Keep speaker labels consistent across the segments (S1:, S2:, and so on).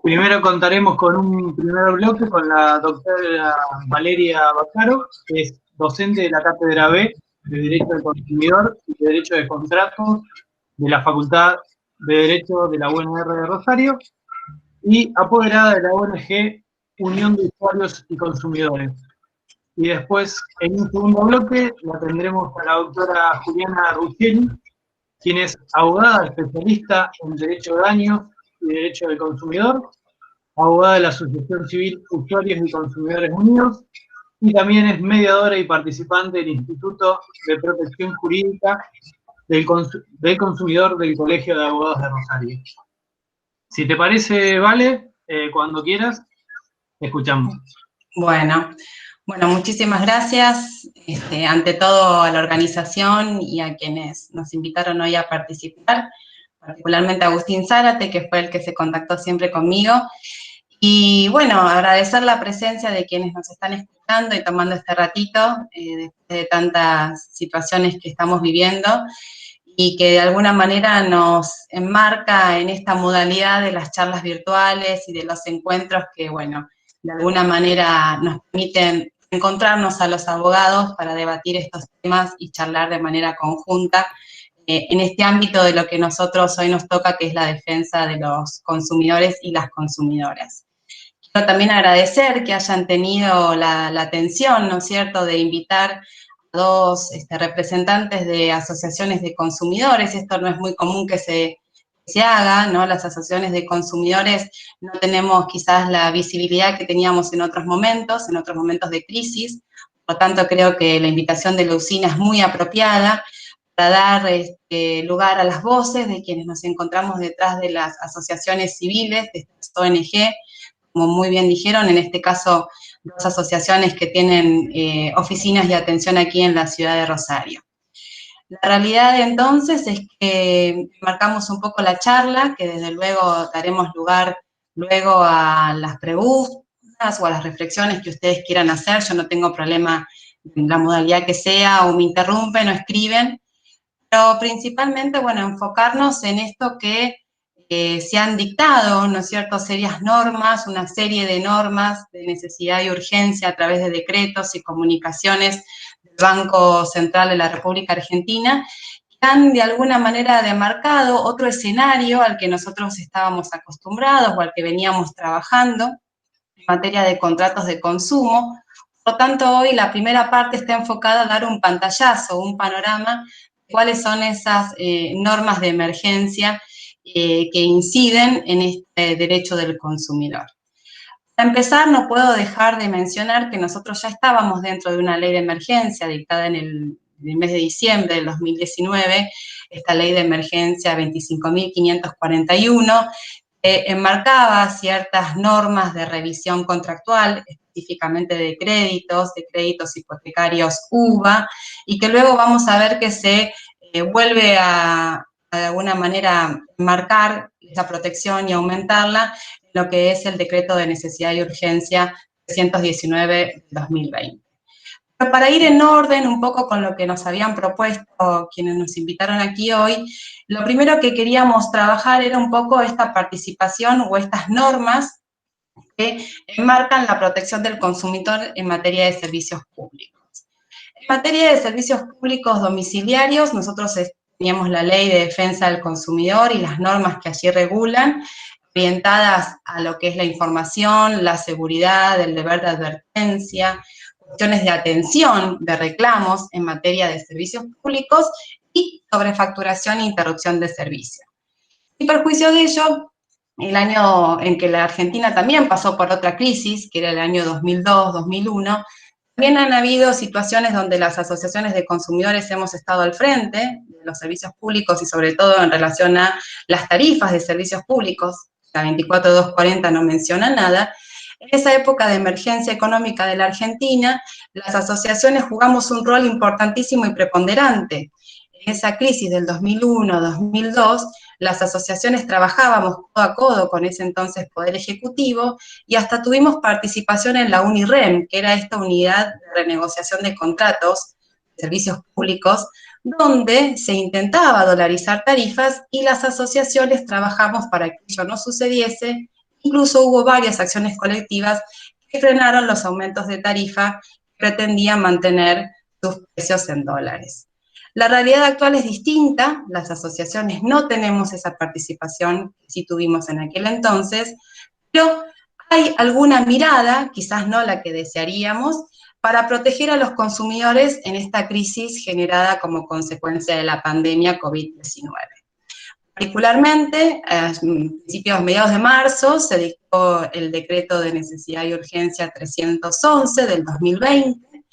S1: Primero contaremos con un primer bloque con la doctora Valeria Baccaro, que es docente de la Cátedra B de Derecho del Consumidor y de Derecho de Contratos de la Facultad de Derecho de la UNR de Rosario y apoderada de la ONG Unión de Usuarios y Consumidores. Y después, en un segundo bloque, la tendremos a la doctora Juliana Ruggeri, quien es abogada especialista en Derecho de Daños y Derecho del Consumidor, abogada de la Asociación Civil Usuarios y Consumidores Unidos, y también es mediadora y participante del Instituto de Protección Jurídica del Consumidor del Colegio de Abogados de Rosario. Si te parece, Vale, cuando quieras, te escuchamos.
S2: Bueno, muchísimas gracias, ante todo a la organización y a quienes nos invitaron hoy a participar, particularmente a Agustín Zárate, que fue el que se contactó siempre conmigo. Y bueno, agradecer la presencia de quienes nos están escuchando y tomando este ratito, después de tantas situaciones que estamos viviendo, y que de alguna manera nos enmarca en esta modalidad de las charlas virtuales y de los encuentros que, bueno, de alguna manera nos permiten encontrarnos a los abogados para debatir estos temas y charlar de manera conjunta en este ámbito de lo que nosotros hoy nos toca, que es la defensa de los consumidores y las consumidoras. Quiero también agradecer que hayan tenido la atención, ¿no es cierto?, de invitar a dos representantes de asociaciones de consumidores. Esto no es muy común que se haga, ¿no? Las asociaciones de consumidores no tenemos quizás la visibilidad que teníamos en otros momentos de crisis. Por lo tanto, creo que la invitación de Leucina es muy apropiada para dar lugar a las voces de quienes nos encontramos detrás de las asociaciones civiles, de estas ONG, como muy bien dijeron, en este caso, dos asociaciones que tienen oficinas de atención aquí en la ciudad de Rosario. La realidad entonces es que marcamos un poco la charla, que desde luego daremos lugar luego a las preguntas o a las reflexiones que ustedes quieran hacer. Yo no tengo problema en la modalidad que sea, o me interrumpen o escriben, pero principalmente, bueno, enfocarnos en esto que se han dictado, ¿no es cierto?, serias normas, una serie de normas de necesidad y urgencia a través de decretos y comunicaciones del Banco Central de la República Argentina, que han de alguna manera demarcado otro escenario al que nosotros estábamos acostumbrados o al que veníamos trabajando en materia de contratos de consumo. Por lo tanto, hoy la primera parte está enfocada a dar un pantallazo, un panorama de cuáles son esas normas de emergencia que inciden en este derecho del consumidor. Para empezar, no puedo dejar de mencionar que nosotros ya estábamos dentro de una ley de emergencia dictada en el mes de diciembre del 2019, esta ley de emergencia 25.541, enmarcaba ciertas normas de revisión contractual, específicamente de créditos hipotecarios UVA, y que luego vamos a ver que se vuelve a de alguna manera marcar esa protección y aumentarla en lo que es el decreto de necesidad y urgencia 319 de 2020. Pero para ir en orden un poco con lo que nos habían propuesto quienes nos invitaron aquí hoy, lo primero que queríamos trabajar era un poco esta participación o estas normas que enmarcan la protección del consumidor en materia de servicios públicos. En materia de servicios públicos domiciliarios, nosotros teníamos la Ley de Defensa del Consumidor y las normas que allí regulan, orientadas a lo que es la información, la seguridad, el deber de advertencia, cuestiones de atención de reclamos en materia de servicios públicos y sobrefacturación e interrupción de servicio. Y perjuicio de ello, el año en que la Argentina también pasó por otra crisis, que era el año 2002-2001, también han habido situaciones donde las asociaciones de consumidores hemos estado al frente de los servicios públicos y sobre todo en relación a las tarifas de servicios públicos. La 24240 no menciona nada. En esa época de emergencia económica de la Argentina, las asociaciones jugamos un rol importantísimo y preponderante. En esa crisis del 2001-2002, las asociaciones trabajábamos codo a codo con ese entonces Poder Ejecutivo y hasta tuvimos participación en la UNIREM, que era esta unidad de renegociación de contratos de servicios públicos, donde se intentaba dolarizar tarifas y las asociaciones trabajamos para que ello no sucediese Incluso hubo varias acciones colectivas que frenaron los aumentos de tarifa que pretendían mantener sus precios en dólares. La realidad actual es distinta, las asociaciones no tenemos esa participación que sí tuvimos en aquel entonces, pero hay alguna mirada, quizás no la que desearíamos, para proteger a los consumidores en esta crisis generada como consecuencia de la pandemia COVID-19. Particularmente, a mediados de marzo, se dictó el decreto de necesidad y urgencia 311 del 2020.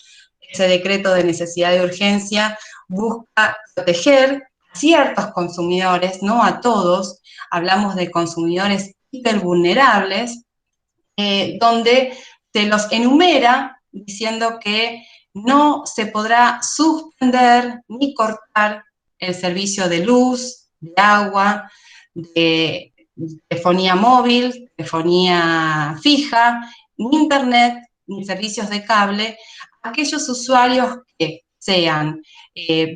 S2: Ese decreto de necesidad y urgencia busca proteger a ciertos consumidores, no a todos. Hablamos de consumidores hipervulnerables, donde se los enumera diciendo que no se podrá suspender ni cortar el servicio de luz, de agua, de telefonía móvil, telefonía fija, ni internet, ni servicios de cable, a aquellos usuarios que sean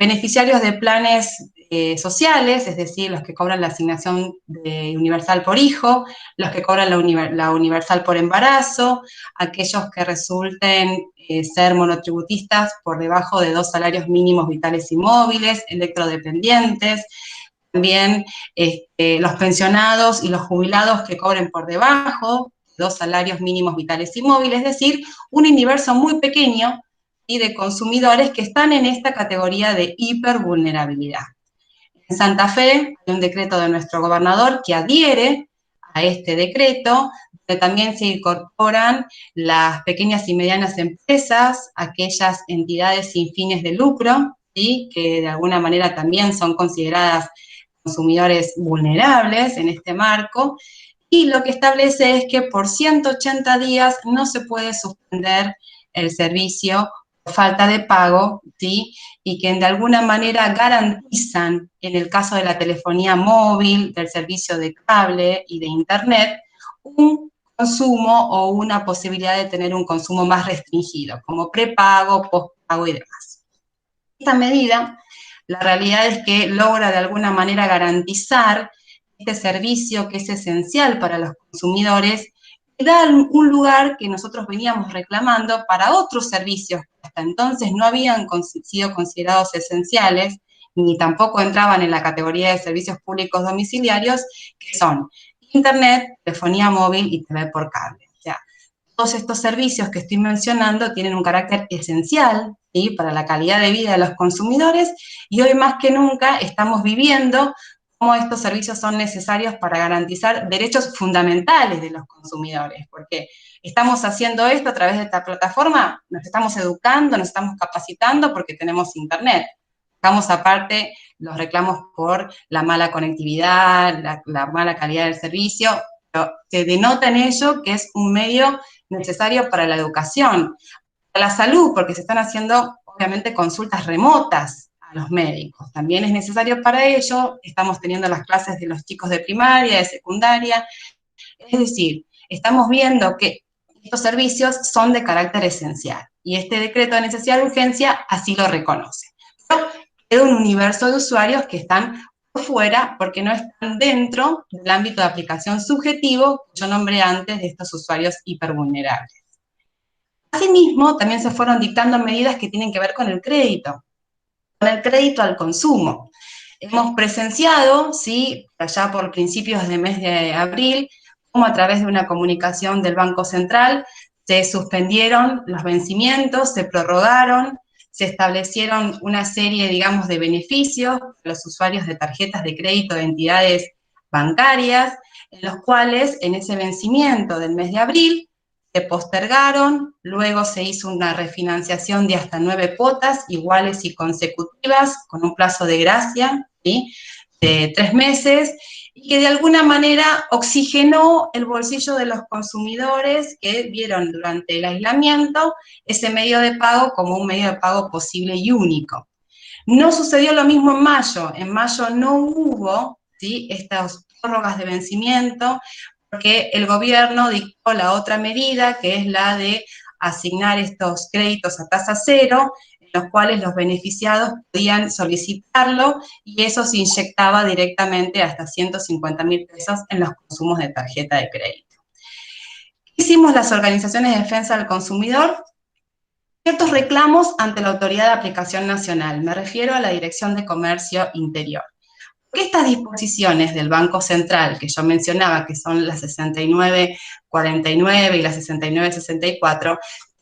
S2: beneficiarios de planes sociales, es decir, los que cobran la asignación universal por hijo, los que cobran la universal por embarazo, aquellos que resulten ser monotributistas por debajo de 2 salarios mínimos vitales y móviles, electrodependientes, también los pensionados y los jubilados que cobren por debajo de 2 salarios mínimos vitales y móviles, es decir, un universo muy pequeño y de consumidores que están en esta categoría de hipervulnerabilidad. En Santa Fe hay un decreto de nuestro gobernador que adhiere a este decreto, donde también se incorporan las pequeñas y medianas empresas, aquellas entidades sin fines de lucro, ¿sí?, que de alguna manera también son consideradas consumidores vulnerables en este marco, y lo que establece es que por 180 días no se puede suspender el servicio por falta de pago, ¿sí?, y que de alguna manera garantizan, en el caso de la telefonía móvil, del servicio de cable y de internet, un consumo o una posibilidad de tener un consumo más restringido, como prepago, postpago y demás. Esta medida, la realidad es que logra de alguna manera garantizar este servicio que es esencial para los consumidores y da un lugar que nosotros veníamos reclamando para otros servicios que hasta entonces no habían sido considerados esenciales, ni tampoco entraban en la categoría de servicios públicos domiciliarios, que son internet, telefonía móvil y TV por cable. O sea, todos estos servicios que estoy mencionando tienen un carácter esencial, ¿sí?, para la calidad de vida de los consumidores, y hoy más que nunca estamos viviendo cómo estos servicios son necesarios para garantizar derechos fundamentales de los consumidores, porque estamos haciendo esto a través de esta plataforma, nos estamos educando, nos estamos capacitando porque tenemos internet. Dejamos aparte los reclamos por la mala conectividad, la mala calidad del servicio, pero se denota en ello que es un medio necesario para la educación, para la salud, porque se están haciendo obviamente consultas remotas a los médicos. También es necesario para ello, estamos teniendo las clases de los chicos de primaria, de secundaria, es decir, estamos viendo que estos servicios son de carácter esencial, y este decreto de necesidad de urgencia así lo reconoce. Pero queda un universo de usuarios que están por fuera porque no están dentro del ámbito de aplicación subjetivo que yo nombré antes de estos usuarios hipervulnerables. Asimismo, también se fueron dictando medidas que tienen que ver con el crédito al consumo. Hemos presenciado, ¿sí?, allá por principios del mes de abril, cómo a través de una comunicación del Banco Central se suspendieron los vencimientos, se prorrogaron, se establecieron una serie, digamos, de beneficios para los usuarios de tarjetas de crédito de entidades bancarias, en los cuales en ese vencimiento del mes de abril se postergaron, luego se hizo una refinanciación de hasta 9 cuotas iguales y consecutivas, con un plazo de gracia, ¿sí?, de 3 meses, y que de alguna manera oxigenó el bolsillo de los consumidores que vieron durante el aislamiento ese medio de pago como un medio de pago posible y único. No sucedió lo mismo en mayo no hubo, ¿sí?, estas prórrogas de vencimiento, porque el gobierno dictó la otra medida, que es la de asignar estos créditos a tasa cero, en los cuales los beneficiados podían solicitarlo, y eso se inyectaba directamente hasta 150.000 pesos en los consumos de tarjeta de crédito. Hicimos las organizaciones de defensa del consumidor ciertos reclamos ante la Autoridad de Aplicación Nacional, me refiero a la Dirección de Comercio Interior. Porque estas disposiciones del Banco Central, que yo mencionaba, que son las 6949 y las 6964,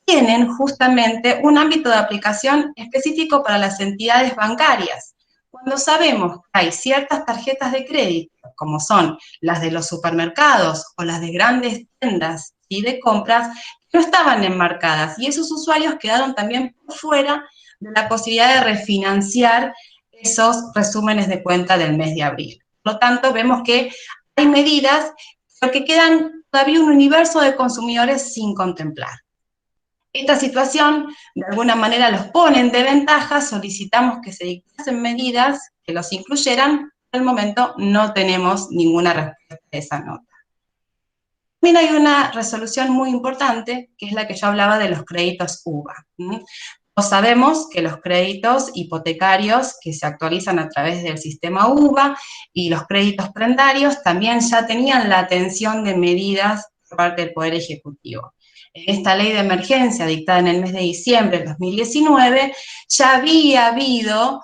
S2: tienen justamente un ámbito de aplicación específico para las entidades bancarias. Cuando sabemos que hay ciertas tarjetas de crédito, como son las de los supermercados o las de grandes tiendas y de compras, no estaban enmarcadas y esos usuarios quedaron también por fuera de la posibilidad de refinanciar esos resúmenes de cuenta del mes de abril. Por lo tanto, vemos que hay medidas, pero que quedan todavía un universo de consumidores sin contemplar. Esta situación, de alguna manera, los pone en desventaja, solicitamos que se dictasen medidas que los incluyeran, por el momento no tenemos ninguna respuesta a esa nota. También hay una resolución muy importante, que es la que yo hablaba de los créditos UVA. Todos sabemos que los créditos hipotecarios que se actualizan a través del sistema UVA y los créditos prendarios también ya tenían la atención de medidas por parte del Poder Ejecutivo. En esta ley de emergencia dictada en el mes de diciembre del 2019 ya había habido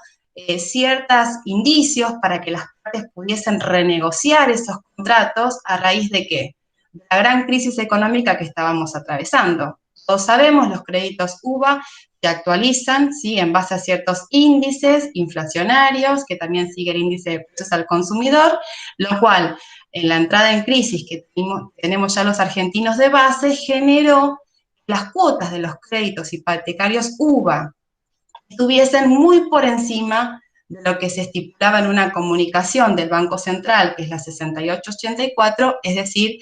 S2: ciertos indicios para que las partes pudiesen renegociar esos contratos a raíz de ¿qué? De la gran crisis económica que estábamos atravesando. Todos sabemos, los créditos UVA se actualizan, ¿sí?, en base a ciertos índices inflacionarios, que también sigue el índice de precios al consumidor, lo cual, en la entrada en crisis que tenemos ya los argentinos de base, generó que las cuotas de los créditos hipotecarios UVA estuviesen muy por encima de lo que se estipulaba en una comunicación del Banco Central, que es la 6884, es decir,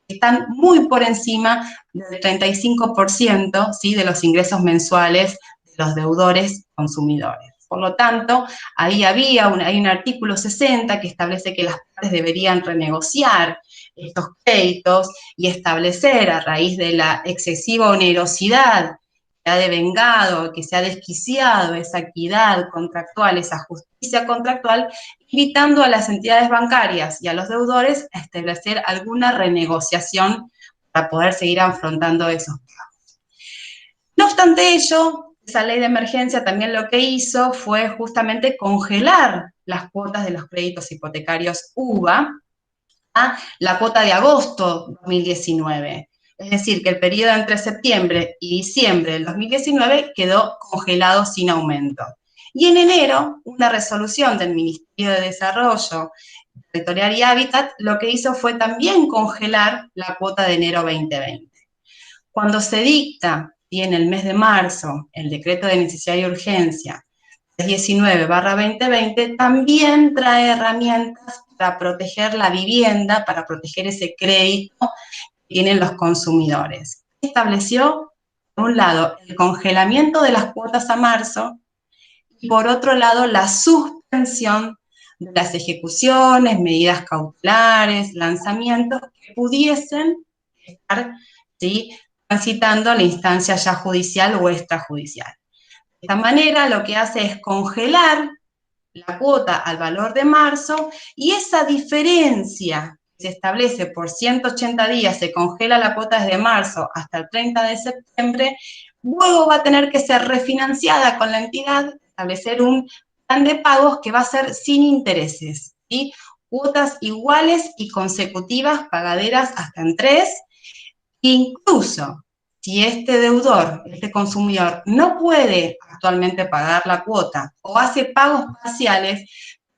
S2: están muy por encima del 35%, ¿sí?, de los ingresos mensuales de los deudores consumidores. Por lo tanto, ahí hay un artículo 60 que establece que las partes deberían renegociar estos créditos y establecer, a raíz de la excesiva onerosidad que ha devengado, que se ha desquiciado esa equidad contractual, esa justicia contractual, invitando a las entidades bancarias y a los deudores a establecer alguna renegociación para poder seguir afrontando esos pagos. No obstante ello, esa ley de emergencia también lo que hizo fue justamente congelar las cuotas de los créditos hipotecarios UVA a la cuota de agosto 2019. Es decir, que el periodo entre septiembre y diciembre del 2019 quedó congelado sin aumento. Y en enero, una resolución del Ministerio de Desarrollo Territorial y Hábitat lo que hizo fue también congelar la cuota de enero 2020. Cuando se dicta, y en el mes de marzo, el decreto de necesidad y urgencia 19/2020, también trae herramientas para proteger la vivienda, para proteger ese crédito que tienen los consumidores. Estableció, por un lado, el congelamiento de las cuotas a marzo, y por otro lado, la suspensión de las ejecuciones, medidas cautelares, lanzamientos que pudiesen estar, ¿sí?, transitando la instancia ya judicial o extrajudicial. De esta manera, lo que hace es congelar la cuota al valor de marzo, y esa diferencia que se establece por 180 días, se congela la cuota desde marzo hasta el 30 de septiembre, luego va a tener que ser refinanciada con la entidad, establecer un plan de pagos que va a ser sin intereses, ¿sí?, cuotas iguales y consecutivas, pagaderas hasta en 3, incluso si este deudor, este consumidor, no puede actualmente pagar la cuota o hace pagos parciales,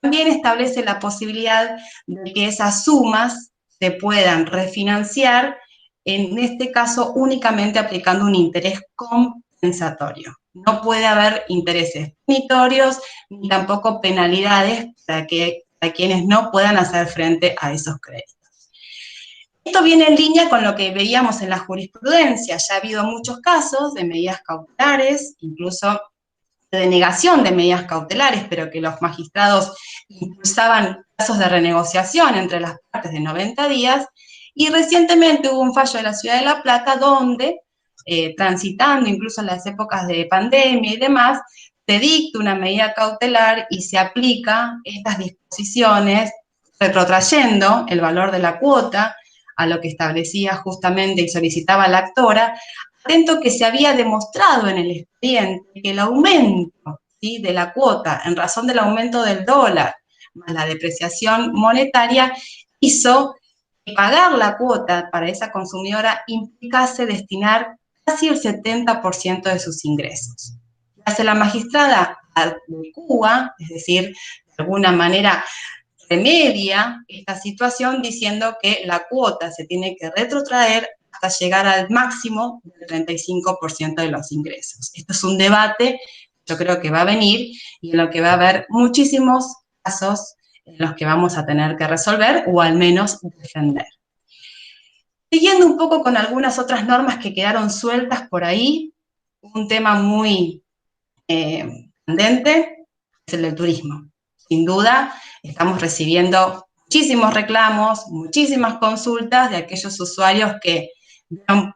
S2: también establece la posibilidad de que esas sumas se puedan refinanciar, en este caso únicamente aplicando un interés compensatorio. No puede haber intereses punitorios ni tampoco penalidades para quienes no puedan hacer frente a esos créditos. Esto viene en línea con lo que veíamos en la jurisprudencia. Ya ha habido muchos casos de medidas cautelares, incluso de denegación de medidas cautelares, pero que los magistrados impulsaban casos de renegociación entre las partes de 90 días, y recientemente hubo un fallo de la Ciudad de La Plata donde, transitando incluso en las épocas de pandemia y demás, se dicta una medida cautelar y se aplica estas disposiciones retrotrayendo el valor de la cuota a lo que establecía justamente y solicitaba la actora, atento que se había demostrado en el expediente que el aumento, ¿sí?, de la cuota en razón del aumento del dólar más la depreciación monetaria hizo que pagar la cuota para esa consumidora implicase destinar casi el 70% de sus ingresos. Hace la magistrada de Cuba, es decir, de alguna manera remedia esta situación diciendo que la cuota se tiene que retrotraer hasta llegar al máximo del 35% de los ingresos. Esto es un debate, yo creo que va a venir y en lo que va a haber muchísimos casos en los que vamos a tener que resolver o al menos defender. Siguiendo un poco con algunas otras normas que quedaron sueltas por ahí, un tema muy candente es el del turismo. Sin duda, estamos recibiendo muchísimos reclamos, muchísimas consultas de aquellos usuarios que han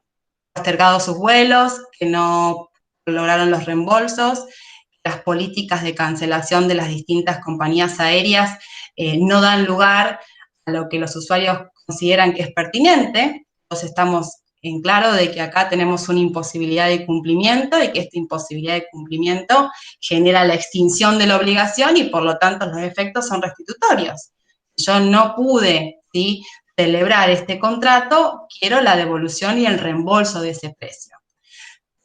S2: postergado sus vuelos, que no lograron los reembolsos, las políticas de cancelación de las distintas compañías aéreas no dan lugar a lo que los usuarios consideran que es pertinente. Entonces estamos en claro de que acá tenemos una imposibilidad de cumplimiento y que esta imposibilidad de cumplimiento genera la extinción de la obligación y por lo tanto los efectos son restitutorios. Yo no pude, ¿sí?, celebrar este contrato, quiero la devolución y el reembolso de ese precio.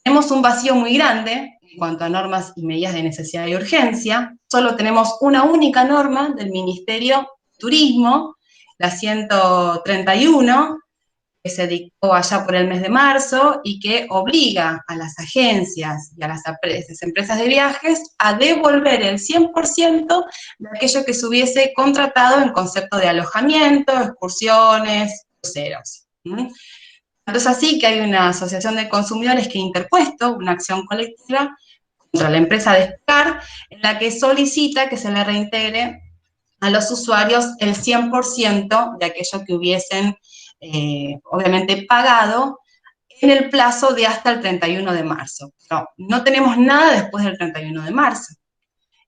S2: Tenemos un vacío muy grande en cuanto a normas y medidas de necesidad y urgencia. Solo tenemos una única norma del Ministerio de Turismo, la 131, que se dictó allá por el mes de marzo y que obliga a las agencias y a las empresas de viajes a devolver el 100% de aquello que se hubiese contratado en concepto de alojamiento, excursiones, cruceros. Entonces así que hay una asociación de consumidores que ha interpuesto una acción colectiva contra la empresa Despegar, en la que solicita que se le reintegre a los usuarios el 100% de aquello que hubiesen obviamente pagado en el plazo de hasta el 31 de marzo. Pero no tenemos nada después del 31 de marzo.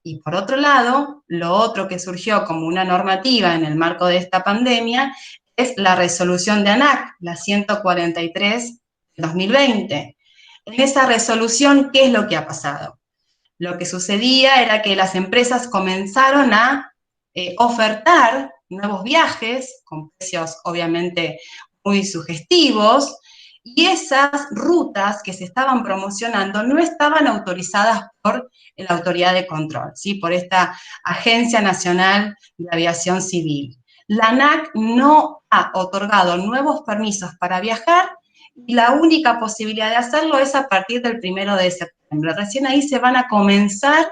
S2: Y por otro lado, lo otro que surgió como una normativa en el marco de esta pandemia es la resolución de ANAC, la 143 de 2020. En esa resolución, ¿qué es lo que ha pasado? Lo que sucedía era que las empresas comenzaron a ofertar nuevos viajes con precios obviamente muy sugestivos y esas rutas que se estaban promocionando no estaban autorizadas por la autoridad de control, ¿sí?, por esta Agencia Nacional de Aviación Civil. La ANAC no ha otorgado nuevos permisos para viajar y la única posibilidad de hacerlo es a partir del 1 de septiembre. Recién ahí se van a comenzar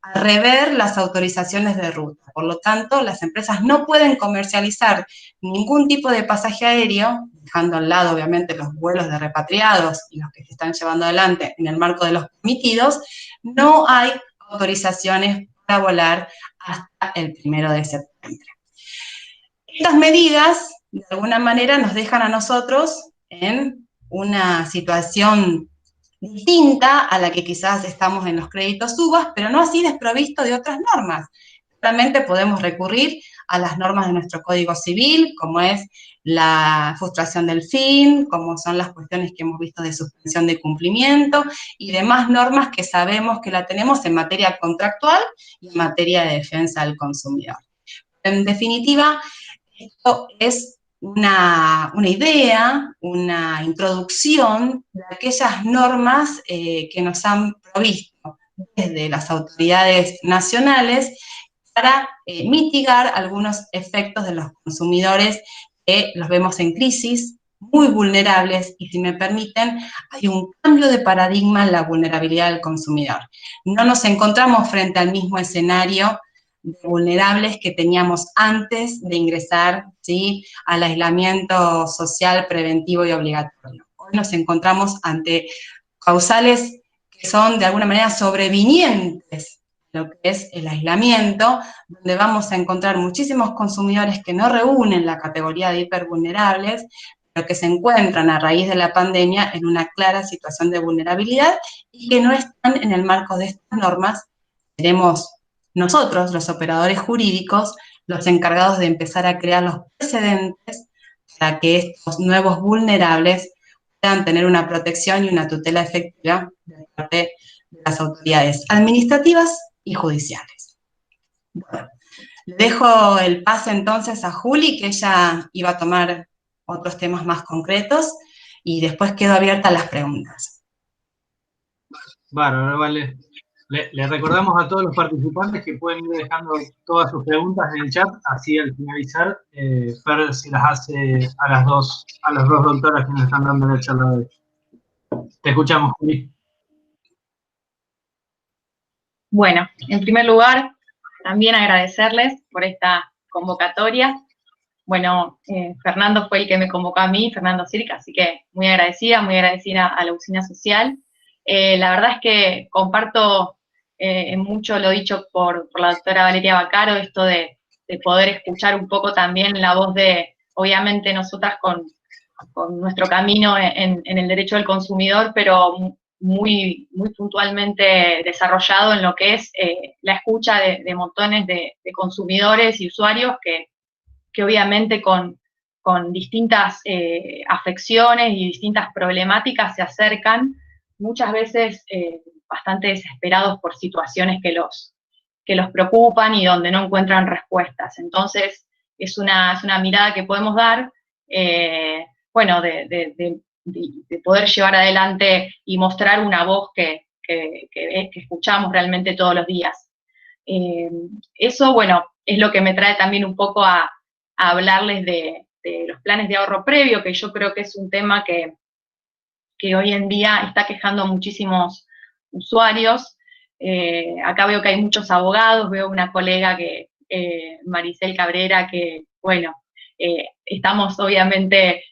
S2: a rever las autorizaciones de ruta. Por lo tanto, las empresas no pueden comercializar ningún tipo de pasaje aéreo, dejando al lado, obviamente, los vuelos de repatriados y los que se están llevando adelante en el marco de los permitidos. No hay autorizaciones para volar hasta el 1 de septiembre. Estas medidas, de alguna manera, nos dejan a nosotros en una situación distinta a la que quizás estamos en los créditos UVAs, pero no así desprovisto de otras normas. Realmente podemos recurrir a las normas de nuestro Código Civil, como es la frustración del fin, como son las cuestiones que hemos visto de suspensión de cumplimiento y demás normas que sabemos que la tenemos en materia contractual y en materia de defensa del consumidor. En definitiva, esto es una idea, una introducción de aquellas normas que nos han provisto desde las autoridades nacionales para mitigar algunos efectos de los consumidores que los vemos en crisis, muy vulnerables, y si me permiten, hay un cambio de paradigma en la vulnerabilidad del consumidor. No nos encontramos frente al mismo escenario de vulnerables que teníamos antes de ingresar, ¿sí?, al aislamiento social preventivo y obligatorio. Hoy nos encontramos ante causales que son de alguna manera sobrevinientes lo que es el aislamiento, donde vamos a encontrar muchísimos consumidores que no reúnen la categoría de hipervulnerables, pero que se encuentran a raíz de la pandemia en una clara situación de vulnerabilidad y que no están en el marco de estas normas. Seremos nosotros, los operadores jurídicos, los encargados de empezar a crear los precedentes para que estos nuevos vulnerables puedan tener una protección y una tutela efectiva de parte de las autoridades administrativas y judiciales. Bueno, le dejo el pase entonces a Juli, que ella iba a tomar otros temas más concretos, y después quedo abierta a las preguntas.
S1: Bárbaro, vale. Le recordamos a todos los participantes que pueden ir dejando todas sus preguntas en el chat, así al finalizar, Fer se las hace a las dos doctoras que nos están dando la charla de hoy. Te escuchamos, Juli.
S3: Bueno, en primer lugar, también agradecerles por esta convocatoria. Bueno, Fernando fue el que me convocó a mí, Fernando Circa, así que muy agradecida a la Usina Social. La verdad es que comparto en mucho lo dicho por la doctora Valeria Vaccaro, esto de poder escuchar un poco también la voz de, obviamente nosotras con nuestro camino en el derecho del consumidor, pero muy puntualmente desarrollado en lo que es la escucha de montones de consumidores y usuarios que obviamente con distintas afecciones y distintas problemáticas se acercan, muchas veces bastante desesperados por situaciones que los preocupan y donde no encuentran respuestas. Entonces, es una mirada que podemos dar, bueno, de poder llevar adelante y mostrar una voz que escuchamos realmente todos los días. Eso, bueno, es lo que me trae también un poco a hablarles de los planes de ahorro previo, que yo creo que es un tema que hoy en día está quejando a muchísimos usuarios. Acá veo que hay muchos abogados, veo una colega Maricel Cabrera, que, bueno, estamos obviamente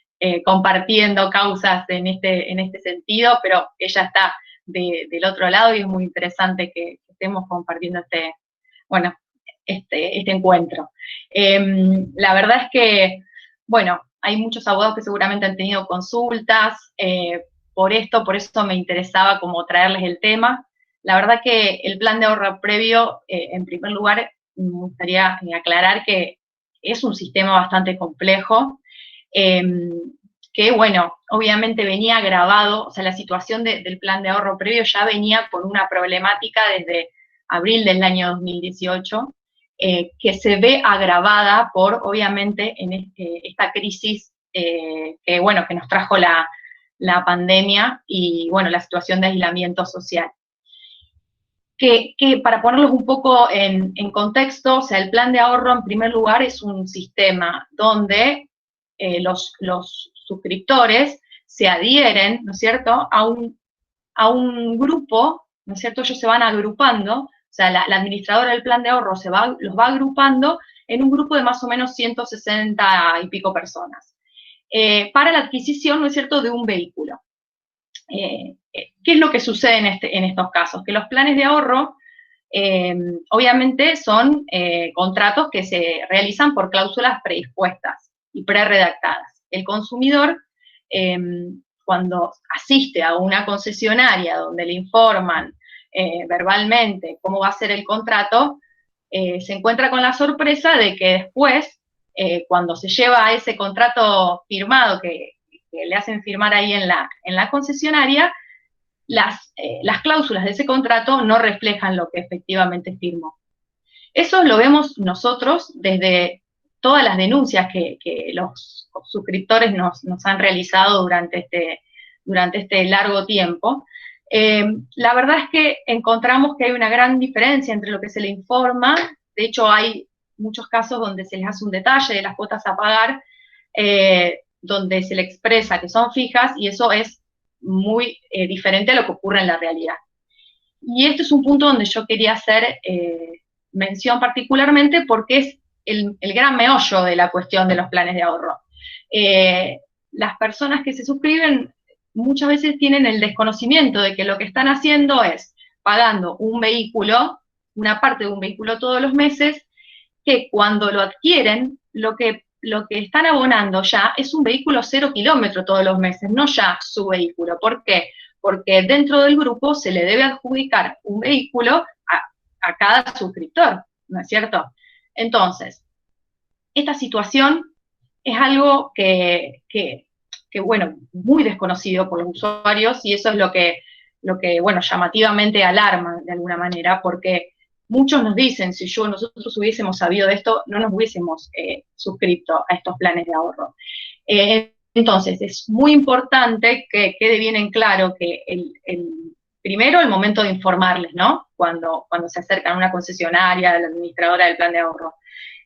S3: compartiendo causas en este sentido, pero ella está del otro lado y es muy interesante que estemos compartiendo este encuentro. La verdad es que, bueno, hay muchos abogados que seguramente han tenido consultas, por eso me interesaba como traerles el tema. La verdad que el plan de ahorro previo, en primer lugar, me gustaría aclarar que es un sistema bastante complejo, que, bueno, obviamente venía agravado, o sea, la situación del plan de ahorro previo ya venía con una problemática desde abril del año 2018, que se ve agravada por, obviamente, en esta crisis que nos trajo la pandemia y, bueno, la situación de aislamiento social. Que para ponerlos un poco en contexto, o sea, el plan de ahorro, en primer lugar, es un sistema donde los suscriptores se adhieren, ¿no es cierto?, a un grupo, ¿no es cierto?, ellos se van agrupando, o sea, la administradora del plan de ahorro los va agrupando en un grupo de más o menos 160 y pico personas, para la adquisición, ¿no es cierto?, de un vehículo. ¿Qué es lo que sucede en estos casos? Que los planes de ahorro, obviamente, son contratos que se realizan por cláusulas predispuestas y preredactadas. El consumidor, cuando asiste a una concesionaria donde le informan verbalmente cómo va a ser el contrato, se encuentra con la sorpresa de que después, cuando se lleva a ese contrato firmado que le hacen firmar ahí en la concesionaria, las cláusulas de ese contrato no reflejan lo que efectivamente firmó. Eso lo vemos nosotros desde todas las denuncias que los suscriptores nos han realizado durante este largo tiempo. La verdad es que encontramos que hay una gran diferencia entre lo que se le informa. De hecho, hay muchos casos donde se les hace un detalle de las cuotas a pagar, donde se le expresa que son fijas, y eso es muy diferente a lo que ocurre en la realidad. Y este es un punto donde yo quería hacer mención particularmente, porque es el gran meollo de la cuestión de los planes de ahorro. Las personas que se suscriben muchas veces tienen el desconocimiento de que lo que están haciendo es pagando un vehículo, una parte de un vehículo todos los meses, que cuando lo adquieren, lo que están abonando ya es un vehículo 0 kilómetro todos los meses, no ya su vehículo. ¿Por qué? Porque dentro del grupo se le debe adjudicar un vehículo a cada suscriptor, ¿no es cierto? Entonces, esta situación es algo que, bueno, muy desconocido por los usuarios, y eso es lo que, bueno, llamativamente alarma de alguna manera, porque muchos nos dicen, si nosotros hubiésemos sabido de esto, no nos hubiésemos suscrito a estos planes de ahorro. Entonces, es muy importante que quede bien en claro que primero el momento de informarles, ¿no? Cuando se acercan a una concesionaria, a la administradora del plan de ahorro,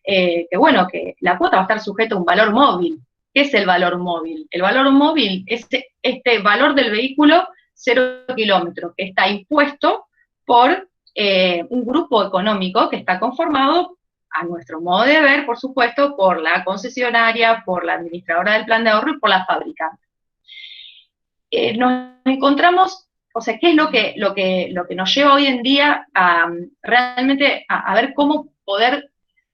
S3: que bueno, que la cuota va a estar sujeta a un valor móvil. ¿Qué es el valor móvil? El valor móvil es este valor del vehículo 0 kilómetros, que está impuesto por un grupo económico que está conformado, a nuestro modo de ver, por supuesto, por la concesionaria, por la administradora del plan de ahorro y por la fabricante. Nos encontramos, o sea, ¿qué es lo que nos lleva hoy en día a realmente a ver cómo poder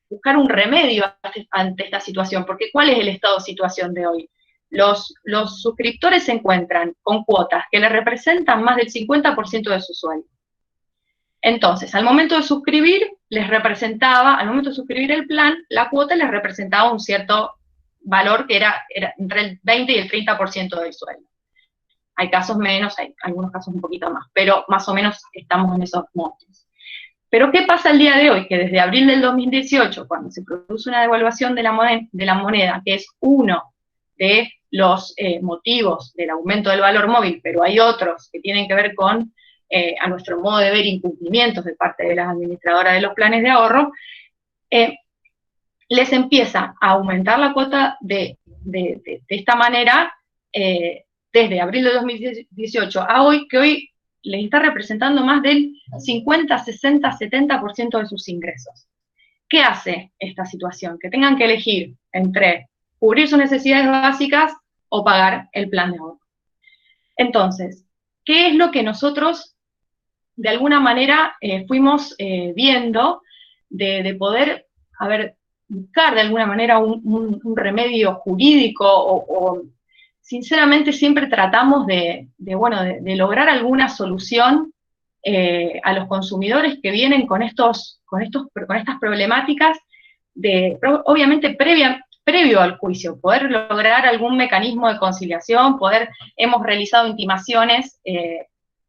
S3: buscar un remedio ante esta situación? Porque ¿cuál es el estado de situación de hoy? Los suscriptores se encuentran con cuotas que les representan más del 50% de su sueldo. Entonces, al momento de suscribir el plan, la cuota les representaba un cierto valor que era entre el 20 y el 30% del sueldo. Hay casos menos, hay algunos casos un poquito más, pero más o menos estamos en esos montos. Pero ¿qué pasa el día de hoy? Que desde abril del 2018, cuando se produce una devaluación de la moneda, que es uno de los motivos del aumento del valor móvil, pero hay otros que tienen que ver con, a nuestro modo de ver, incumplimientos de parte de las administradoras de los planes de ahorro, les empieza a aumentar la cuota de esta manera desde abril de 2018 a hoy, que hoy les está representando más del 50, 60, 70% de sus ingresos. ¿Qué hace esta situación? Que tengan que elegir entre cubrir sus necesidades básicas o pagar el plan de ahorro. Entonces, ¿qué es lo que nosotros, de alguna manera, fuimos viendo de poder, buscar de alguna manera un remedio jurídico o sinceramente siempre tratamos de lograr alguna solución a los consumidores que vienen con estas problemáticas, obviamente previo al juicio, poder lograr algún mecanismo de conciliación, hemos realizado intimaciones,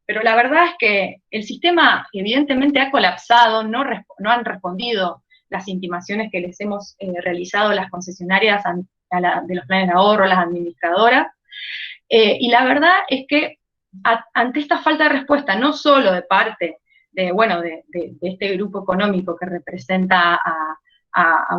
S3: pero la verdad es que el sistema evidentemente ha colapsado, no han respondido las intimaciones que les hemos realizado las concesionarias de los planes de ahorro, las administradoras, y la verdad es que ante esta falta de respuesta, no solo de parte de este grupo económico que representa a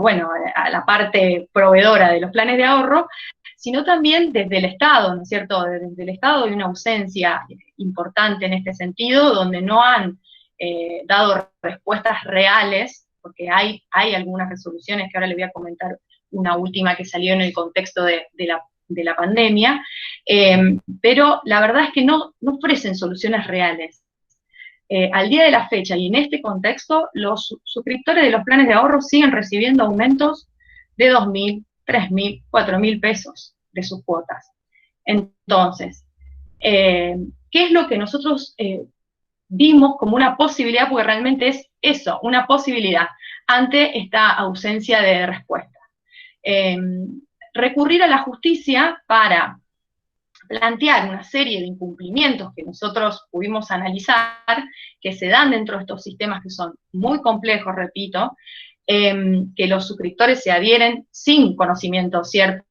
S3: la parte proveedora de los planes de ahorro, sino también desde el Estado, ¿no es cierto? Desde el Estado hay una ausencia importante en este sentido, donde no han dado respuestas reales, porque hay algunas resoluciones que ahora les voy a comentar, una última que salió en el contexto de la pandemia, pero la verdad es que no ofrecen soluciones reales. Al día de la fecha y en este contexto, los suscriptores de los planes de ahorro siguen recibiendo aumentos de 2.000, 3.000, 4.000 pesos de sus cuotas. Entonces, ¿qué es lo que nosotros vimos como una posibilidad? Porque realmente es eso, una posibilidad ante esta ausencia de respuesta. Recurrir a la justicia para plantear una serie de incumplimientos que nosotros pudimos analizar, que se dan dentro de estos sistemas que son muy complejos, repito, que los suscriptores se adhieren sin conocimiento cierto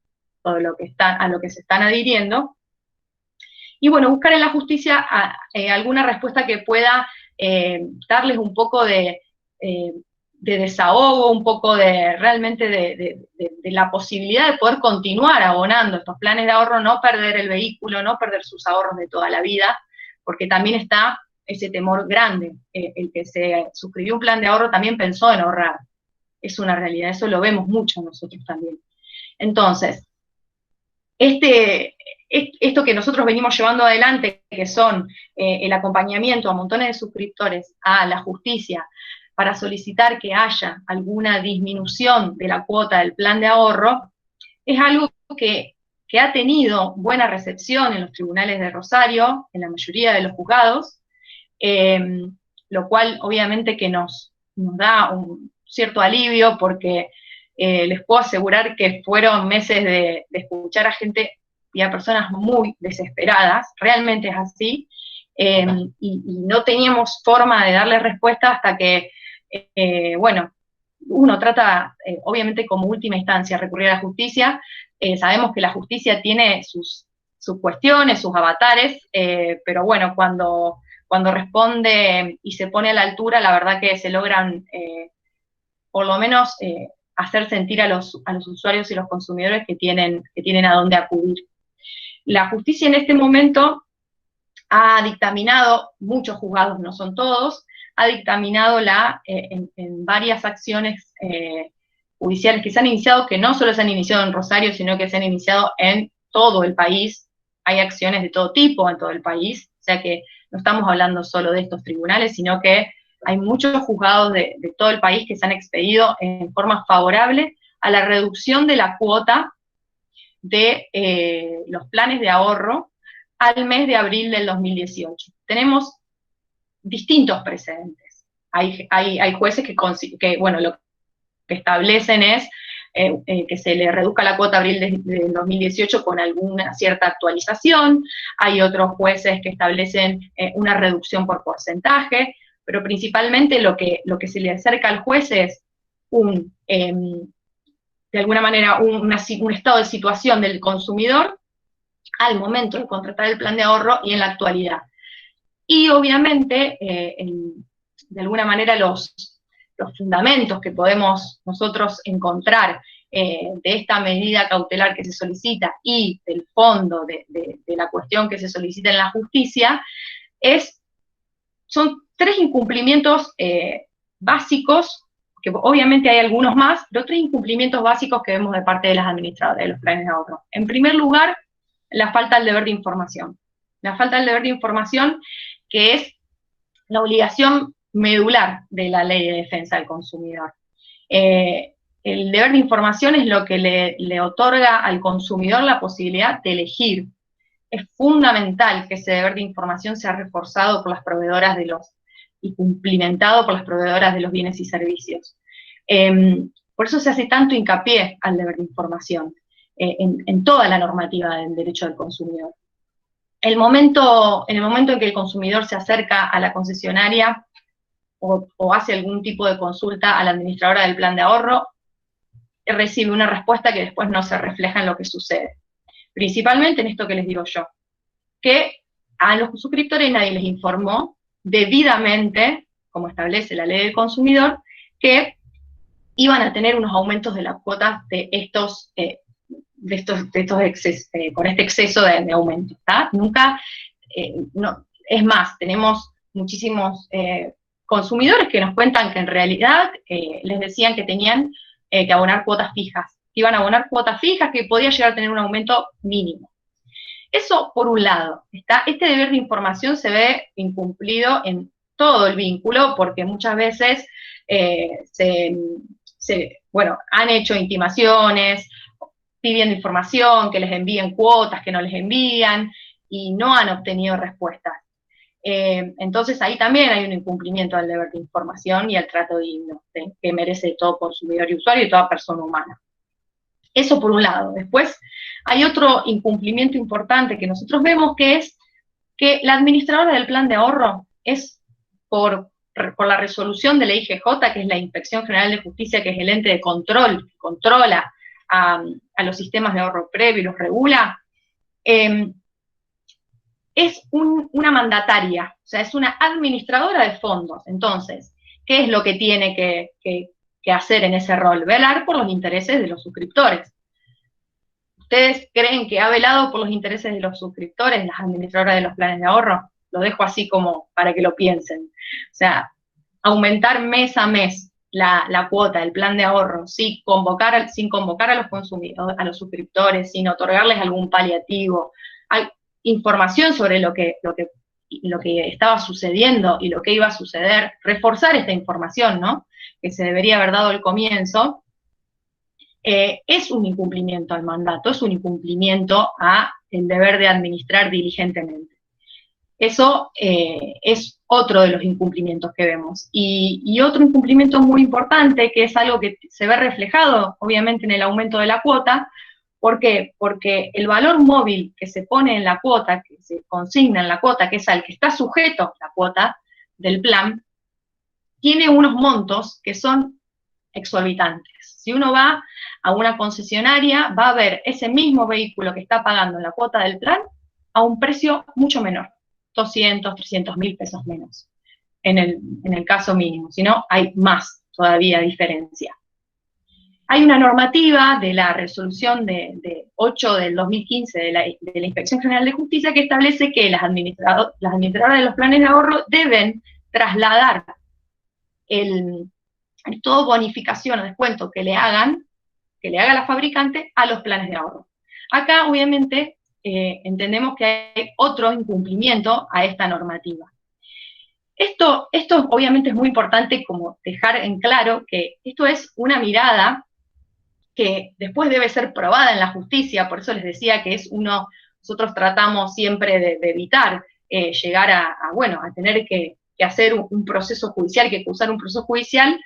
S3: de a lo que se están adhiriendo, y bueno, buscar en la justicia alguna respuesta que pueda darles un poco de desahogo, un poco realmente de la posibilidad de poder continuar abonando estos planes de ahorro, no perder el vehículo, no perder sus ahorros de toda la vida, porque también está ese temor grande. El que se suscribió un plan de ahorro también pensó en ahorrar. Es una realidad, eso lo vemos mucho nosotros también. Entonces, esto que nosotros venimos llevando adelante, que son el acompañamiento a montones de suscriptores a la justicia, para solicitar que haya alguna disminución de la cuota del plan de ahorro, es algo que ha tenido buena recepción en los tribunales de Rosario, en la mayoría de los juzgados, lo cual obviamente que nos da un cierto alivio, porque les puedo asegurar que fueron meses de escuchar a gente y a personas muy desesperadas, realmente es así, y no teníamos forma de darle respuesta hasta que, bueno, uno trata, obviamente como última instancia, recurrir a la justicia. Sabemos que la justicia tiene sus cuestiones, sus avatares, pero bueno, cuando responde y se pone a la altura, la verdad que se logran, por lo menos, hacer sentir a los usuarios y los consumidores que tienen a dónde acudir. La justicia en este momento ha dictaminado, muchos juzgados, no son todos, ha dictaminado en varias acciones judiciales que se han iniciado, que no solo se han iniciado en Rosario, sino que se han iniciado en todo el país. Hay acciones de todo tipo en todo el país, o sea que no estamos hablando solo de estos tribunales, sino que hay muchos juzgados de todo el país que se han expedido en forma favorable a la reducción de la cuota de los planes de ahorro al mes de abril del 2018. Tenemos distintos precedentes. Hay jueces que, bueno, lo que establecen es que se le reduzca la cuota abril del 2018 con alguna cierta actualización. Hay otros jueces que establecen una reducción por porcentaje, pero principalmente lo que se le acerca al juez es de alguna manera un estado de situación del consumidor al momento de contratar el plan de ahorro y en la actualidad. Y obviamente, de alguna manera, los fundamentos que podemos nosotros encontrar de esta medida cautelar que se solicita y del fondo de la cuestión que se solicita en la justicia son 3 incumplimientos básicos, que obviamente hay algunos más, pero 3 incumplimientos básicos que vemos de parte de las administradoras de los planes de ahorro. En primer lugar, la falta del deber de información. La falta del deber de información, que es la obligación medular de la Ley de Defensa del Consumidor. El deber de información es lo que le otorga al consumidor la posibilidad de elegir. Es fundamental que ese deber de información sea reforzado por las proveedoras y cumplimentado por las proveedoras de los bienes y servicios. Por eso se hace tanto hincapié al deber de información en toda la normativa del derecho del consumidor. En el momento en que el consumidor se acerca a la concesionaria o hace algún tipo de consulta a la administradora del plan de ahorro, recibe una respuesta que después no se refleja en lo que sucede. Principalmente en esto que les digo yo, que a los suscriptores nadie les informó debidamente, como establece la ley del consumidor, que iban a tener unos aumentos de las cuotas de estos excesos, con este exceso de aumento, ¿tá? Nunca, no, es más, tenemos muchísimos consumidores que nos cuentan que en realidad les decían que tenían que abonar cuotas fijas, que iban a abonar cuotas fijas, que podía llegar a tener un aumento mínimo. Eso por un lado, este deber de información se ve incumplido en todo el vínculo, porque muchas veces han hecho intimaciones, pidiendo información, que les envíen cuotas, que no les envían, y no han obtenido respuestas. Entonces ahí también hay un incumplimiento del deber de información y al trato digno que merece todo consumidor y usuario y toda persona humana. Eso por un lado. Después hay otro incumplimiento importante que nosotros vemos, que es que la administradora del plan de ahorro es por la resolución de la IGJ, que es la Inspección General de Justicia, que es el ente de control, que controla a los sistemas de ahorro previo y los regula, es una mandataria, o sea, es una administradora de fondos. Entonces, ¿qué es lo que tiene que hacer en ese rol? Velar por los intereses de los suscriptores. ¿Ustedes creen que ha velado por los intereses de los suscriptores, las administradoras de los planes de ahorro? Lo dejo así como para que lo piensen. O sea, aumentar mes a mes la cuota del plan de ahorro sin convocar a los consumidores, a los suscriptores, sin otorgarles algún paliativo, hay información sobre lo que estaba sucediendo y lo que iba a suceder, reforzar esta información, ¿no?, que se debería haber dado al comienzo, es un incumplimiento al mandato, es un incumplimiento a el deber de administrar diligentemente. Eso es otro de los incumplimientos que vemos. Y otro incumplimiento muy importante, que es algo que se ve reflejado, obviamente, en el aumento de la cuota. ¿Por qué? Porque el valor móvil que se pone en la cuota, que se consigna en la cuota, que es al que está sujeto a la cuota del plan, tiene unos montos que son exorbitantes. Si uno va a una concesionaria, va a ver ese mismo vehículo que está pagando en la cuota del plan a un precio mucho menor, 200, 300 mil pesos menos, en el caso mínimo. Si no, hay más todavía diferencia. Hay una normativa de la resolución de 8 del 2015 de la Inspección General de Justicia que establece que las administradoras de los planes de ahorro deben trasladar toda bonificación o descuento que le haga la fabricante a los planes de ahorro. Acá, obviamente, entendemos que hay otro incumplimiento a esta normativa. Esto obviamente es muy importante como dejar en claro que esto es una mirada que después debe ser probada en la justicia, por eso les decía que nosotros tratamos siempre de evitar llegar a tener que hacer un proceso judicial, que cursar un proceso judicial,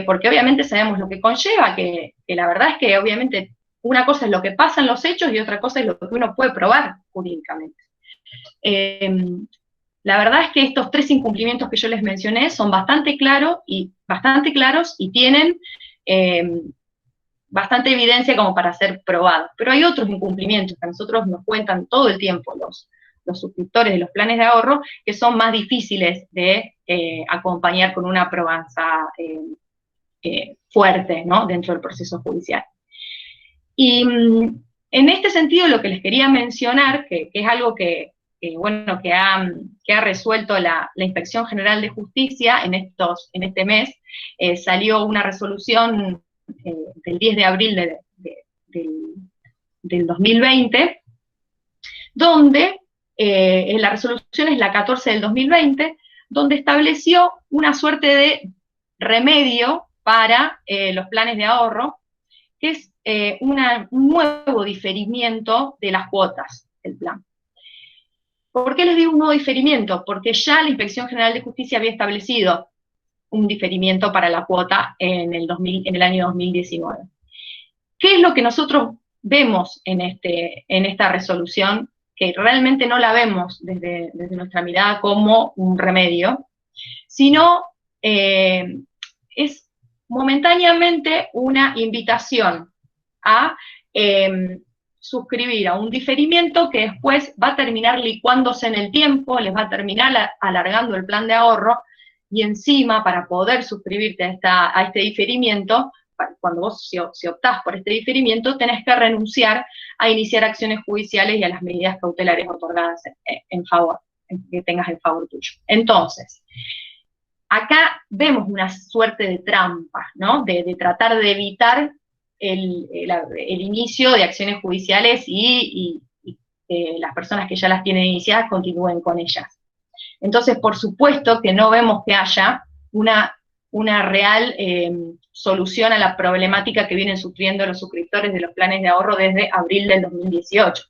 S3: porque obviamente sabemos lo que conlleva, que la verdad es que obviamente una cosa es lo que pasa en los hechos y otra cosa es lo que uno puede probar jurídicamente. La verdad es que estos 3 incumplimientos que yo les mencioné son bastante claros y tienen bastante evidencia como para ser probados. Pero hay otros incumplimientos que a nosotros nos cuentan todo el tiempo los suscriptores de los planes de ahorro, que son más difíciles de acompañar con una probanza fuerte, ¿no?, dentro del proceso judicial. Y en este sentido lo que les quería mencionar, que es algo que ha resuelto la Inspección General de Justicia en este mes, salió una resolución del 10 de abril del 2020, donde la resolución es la 14 del 2020, donde estableció una suerte de remedio para los planes de ahorro, que es un nuevo diferimiento de las cuotas del plan. ¿Por qué les digo un nuevo diferimiento? Porque ya la Inspección General de Justicia había establecido un diferimiento para la cuota en el año 2019. ¿Qué es lo que nosotros vemos en esta resolución? Que realmente no la vemos desde nuestra mirada como un remedio, sino es momentáneamente una invitación a suscribir a un diferimiento que después va a terminar licuándose en el tiempo, les va a terminar alargando el plan de ahorro, y encima, para poder suscribirte a este diferimiento, cuando vos si optás por este diferimiento, tenés que renunciar a iniciar acciones judiciales y a las medidas cautelares otorgadas que tengas en favor tuyo. Entonces, acá vemos una suerte de trampa, ¿no?, de tratar de evitar el inicio de acciones judiciales y las personas que ya las tienen iniciadas continúen con ellas. Entonces, por supuesto que no vemos que haya una real solución a la problemática que vienen sufriendo los suscriptores de los planes de ahorro desde abril del 2018.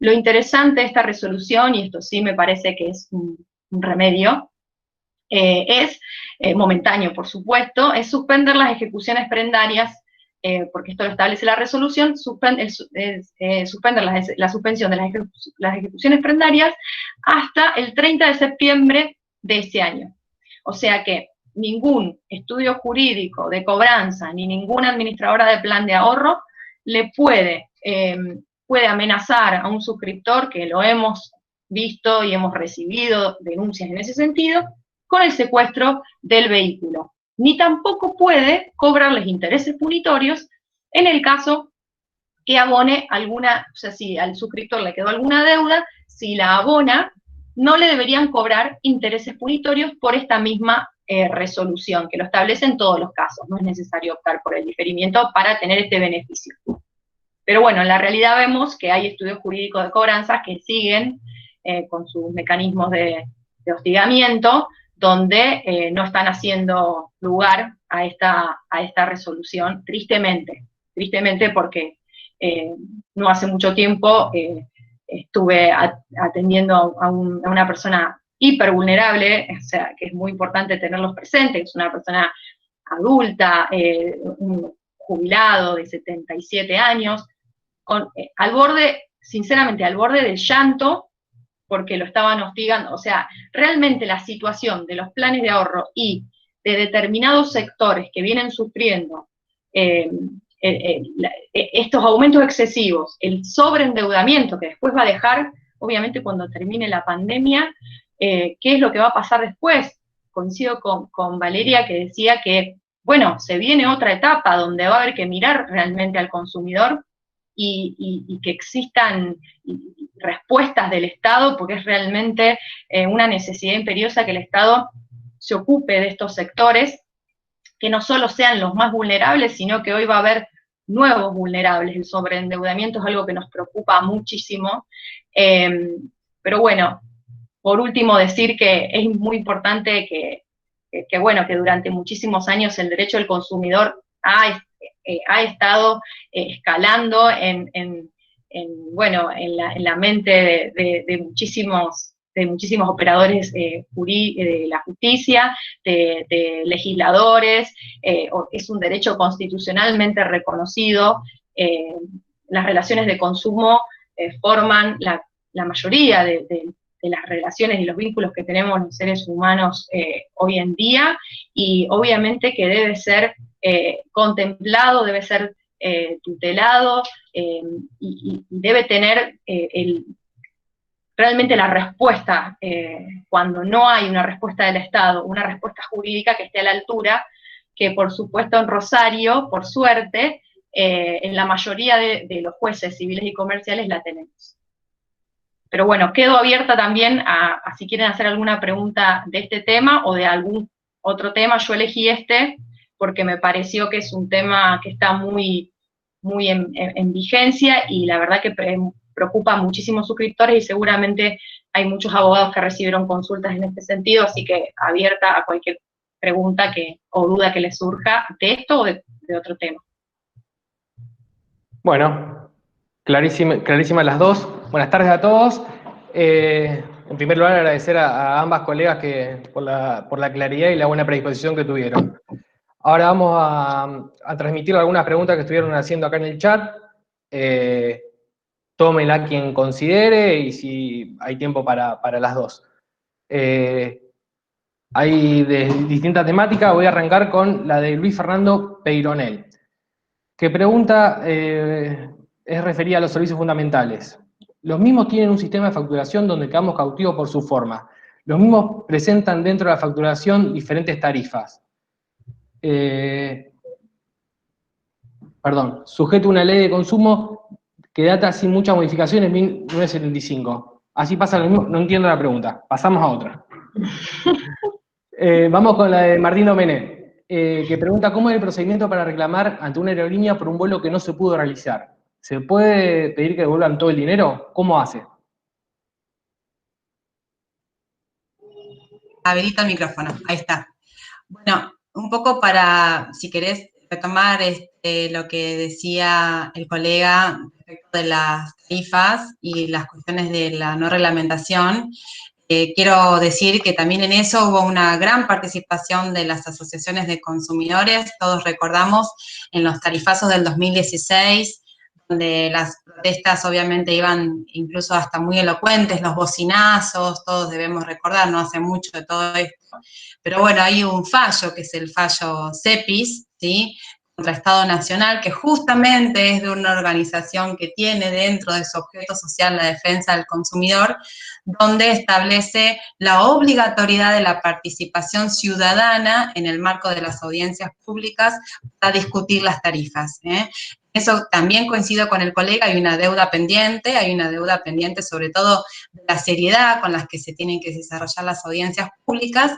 S3: Lo interesante de esta resolución, y esto sí me parece que es un remedio, es momentáneo, por supuesto, es suspender las ejecuciones prendarias, porque esto lo establece la resolución, suspender la suspensión de las ejecuciones prendarias hasta el 30 de septiembre de este año. O sea que ningún estudio jurídico de cobranza, ni ninguna administradora de plan de ahorro le puede amenazar a un suscriptor, que lo hemos visto y hemos recibido denuncias en ese sentido, con el secuestro del vehículo. Ni tampoco puede cobrarles intereses punitorios en el caso que abone o sea, si al suscriptor le quedó alguna deuda, si la abona, no le deberían cobrar intereses punitorios por esta misma resolución, que lo establece en todos los casos. No es necesario optar por el diferimiento para tener este beneficio. Pero bueno, en la realidad vemos que hay estudios jurídicos de cobranza que siguen con sus mecanismos de hostigamiento, donde no están haciendo lugar a esta resolución, tristemente porque no hace mucho tiempo estuve atendiendo a una persona hipervulnerable, o sea, que es muy importante tenerlos presentes, es una persona adulta, un jubilado de 77 años, al borde, sinceramente, al borde del llanto, porque lo estaban hostigando. O sea, realmente la situación de los planes de ahorro y de determinados sectores que vienen sufriendo estos aumentos excesivos, el sobreendeudamiento que después va a dejar, obviamente cuando termine la pandemia, qué es lo que va a pasar después. Coincido con Valeria, que decía que, bueno, se viene otra etapa donde va a haber que mirar realmente al consumidor y que existan respuestas del Estado, porque es realmente una necesidad imperiosa que el Estado se ocupe de estos sectores, que no solo sean los más vulnerables, sino que hoy va a haber nuevos vulnerables. El sobreendeudamiento es algo que nos preocupa muchísimo. Pero bueno, por último decir que es muy importante que durante muchísimos años el derecho del consumidor ha estado escalando en la mente de muchísimos operadores de la justicia, de legisladores, es un derecho constitucionalmente reconocido. Las relaciones de consumo forman la mayoría de las relaciones y los vínculos que tenemos los seres humanos hoy en día, y obviamente que debe ser contemplado, debe ser tutelado, y debe tener realmente la respuesta, cuando no hay una respuesta del Estado, una respuesta jurídica que esté a la altura, que por supuesto en Rosario, por suerte, en la mayoría de los jueces civiles y comerciales la tenemos. Pero bueno, quedo abierta también a si quieren hacer alguna pregunta de este tema o de algún otro tema. Yo elegí este porque me pareció que es un tema que está muy en vigencia, y la verdad que preocupa a muchísimos suscriptores, y seguramente hay muchos abogados que recibieron consultas en este sentido, así que abierta a cualquier pregunta o duda que les surja de esto o de otro tema.
S4: Bueno, clarísimas las dos. Buenas tardes a todos. En primer lugar, agradecer a ambas colegas por la claridad y la buena predisposición que tuvieron. Ahora vamos a transmitir algunas preguntas que estuvieron haciendo acá en el chat. Tómela quien considere, y si hay tiempo para las dos. Hay de distintas temáticas. Voy a arrancar con la de Luis Fernando Peyronel, que pregunta, es referida a los servicios fundamentales. Los mismos tienen un sistema de facturación donde quedamos cautivos por su forma. Los mismos presentan dentro de la facturación diferentes tarifas. Sujeto a una ley de consumo que data sin muchas modificaciones, 1975. Así pasa lo mismo, no entiendo la pregunta. Pasamos a otra. Vamos con la de Martín Domenech, que pregunta cómo es el procedimiento para reclamar ante una aerolínea por un vuelo que no se pudo realizar. ¿Se puede pedir que devuelvan todo el dinero? ¿Cómo hace?
S2: Habilita el micrófono, ahí está. Bueno, un poco para, si querés, retomar lo que decía el colega respecto de las tarifas y las cuestiones de la no reglamentación. Quiero decir que también en eso hubo una gran participación de las asociaciones de consumidores. Todos recordamos en los tarifazos del 2016, donde las protestas obviamente iban incluso hasta muy elocuentes, los bocinazos, todos debemos recordar, no hace mucho de todo esto. Pero bueno, hay un fallo, que es el fallo CEPIS, ¿sí?, contra Estado Nacional, que justamente es de una organización que tiene dentro de su objeto social la defensa del consumidor, donde establece la obligatoriedad de la participación ciudadana en el marco de las audiencias públicas para discutir las tarifas. Eso también coincido con el colega, hay una deuda pendiente sobre todo de la seriedad con la que se tienen que desarrollar las audiencias públicas,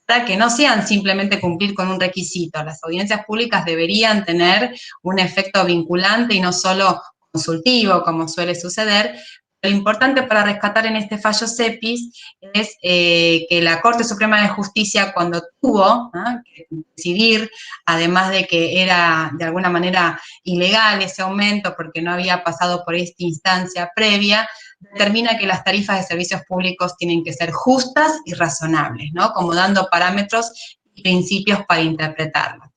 S2: para que no sean simplemente cumplir con un requisito. Las audiencias públicas deberían tener un efecto vinculante y no solo consultivo, como suele suceder, Lo importante para rescatar en este fallo CEPIS es que la Corte Suprema de Justicia, cuando tuvo que decidir, además de que era de alguna manera ilegal ese aumento porque no había pasado por esta instancia previa, determina que las tarifas de servicios públicos tienen que ser justas y razonables, ¿no? Como dando parámetros y principios para interpretarlas.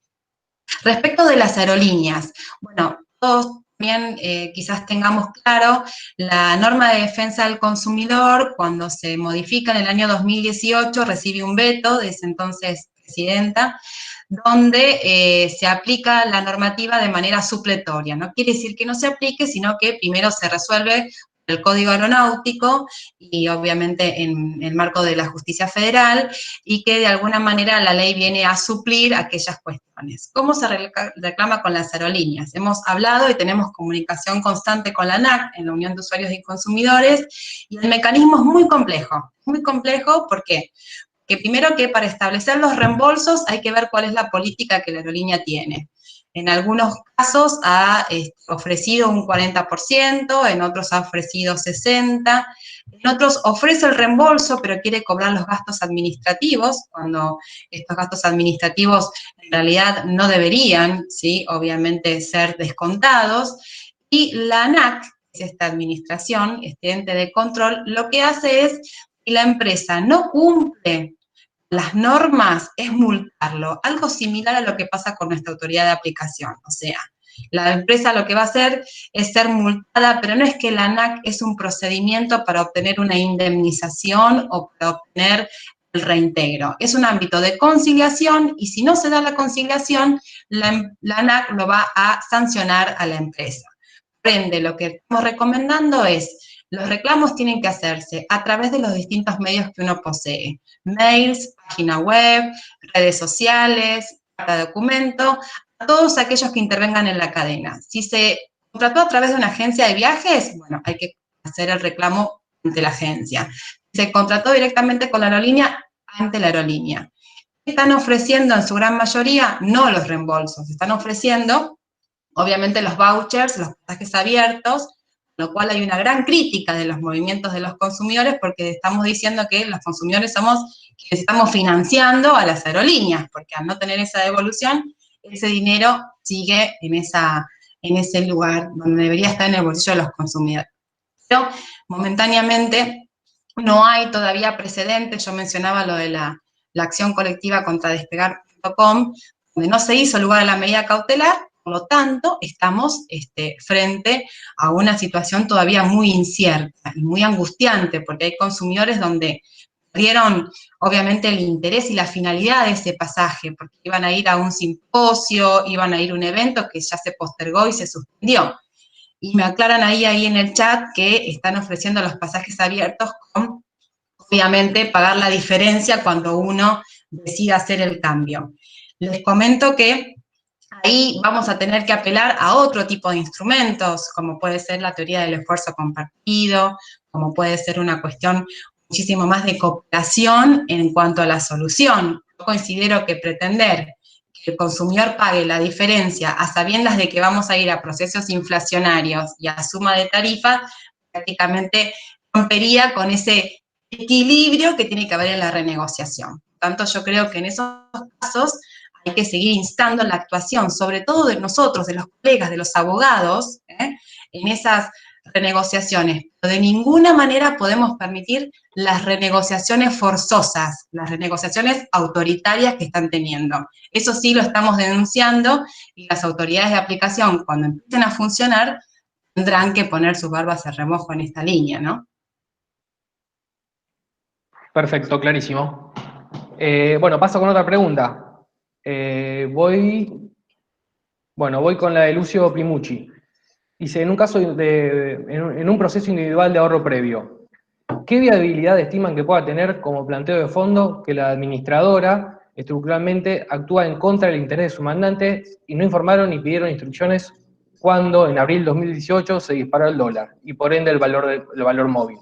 S2: Respecto de las aerolíneas, bueno, todos también quizás tengamos claro la norma de defensa del consumidor, cuando se modifica en el año 2018, recibe un veto de ese entonces presidenta, donde se aplica la normativa de manera supletoria. No quiere decir que no se aplique, sino que primero se resuelve el Código Aeronáutico y obviamente en el marco de la justicia federal, y que de alguna manera la ley viene a suplir aquellas cuestiones. ¿Cómo se reclama con las aerolíneas? Hemos hablado y tenemos comunicación constante con la ANAC, en la Unión de Usuarios y Consumidores, y el mecanismo es muy complejo, ¿por qué? Que primero que para establecer los reembolsos hay que ver cuál es la política que la aerolínea tiene. En algunos casos ha ofrecido un 40%, en otros ha ofrecido 60%, en otros ofrece el reembolso, pero quiere cobrar los gastos administrativos, cuando estos gastos administrativos en realidad no deberían, ¿sí?, obviamente, ser descontados. Y la ANAC, que es esta administración, este ente de control, lo que hace es, si la empresa no cumple las normas, es multarlo, algo similar a lo que pasa con nuestra autoridad de aplicación. O sea, la empresa lo que va a hacer es ser multada, pero no es que la ANAC es un procedimiento para obtener una indemnización o para obtener el reintegro. Es un ámbito de conciliación, y si no se da la conciliación, la ANAC lo va a sancionar a la empresa. Por ende, lo que estamos recomendando es: los reclamos tienen que hacerse a través de los distintos medios que uno posee. Mails, página web, redes sociales, carta de documento, a todos aquellos que intervengan en la cadena. Si se contrató a través de una agencia de viajes, bueno, hay que hacer el reclamo ante la agencia. Si se contrató directamente con la aerolínea, ante la aerolínea. Están ofreciendo en su gran mayoría no los reembolsos, están ofreciendo obviamente los vouchers, los pasajes abiertos, con lo cual hay una gran crítica de los movimientos de los consumidores, porque estamos diciendo que los consumidores somos quienes estamos financiando a las aerolíneas, porque al no tener esa devolución, ese dinero sigue en ese lugar donde debería estar en el bolsillo de los consumidores. Pero momentáneamente no hay todavía precedentes. Yo mencionaba lo de la acción colectiva contra Despegar.com, donde no se hizo lugar a la medida cautelar. Por lo tanto, estamos frente a una situación todavía muy incierta y muy angustiante, porque hay consumidores donde perdieron, obviamente, el interés y la finalidad de ese pasaje, porque iban a ir a un simposio, iban a ir a un evento que ya se postergó y se suspendió. Y me aclaran ahí en el chat que están ofreciendo los pasajes abiertos con, obviamente, pagar la diferencia cuando uno decida hacer el cambio. Les comento que ahí vamos a tener que apelar a otro tipo de instrumentos, como puede ser la teoría del esfuerzo compartido, como puede ser una cuestión muchísimo más de cooperación en cuanto a la solución. Yo considero que pretender que el consumidor pague la diferencia a sabiendas de que vamos a ir a procesos inflacionarios y a suma de tarifa, prácticamente rompería con ese equilibrio que tiene que haber en la renegociación. Por tanto, yo creo que en esos casos hay que seguir instando la actuación, sobre todo de nosotros, de los colegas, de los abogados, en esas renegociaciones. Pero de ninguna manera podemos permitir las renegociaciones forzosas, las renegociaciones autoritarias que están teniendo. Eso sí lo estamos denunciando, y las autoridades de aplicación, cuando empiecen a funcionar, tendrán que poner sus barbas en remojo en esta línea, ¿no?
S4: Perfecto, clarísimo. Bueno, paso con otra pregunta. Voy con la de Lucio Primucci. Dice, en un proceso individual de ahorro previo, ¿qué viabilidad estiman que pueda tener como planteo de fondo que la administradora estructuralmente actúa en contra del interés de su mandante y no informaron ni pidieron instrucciones cuando en abril de 2018 se disparó el dólar y por ende el valor móvil?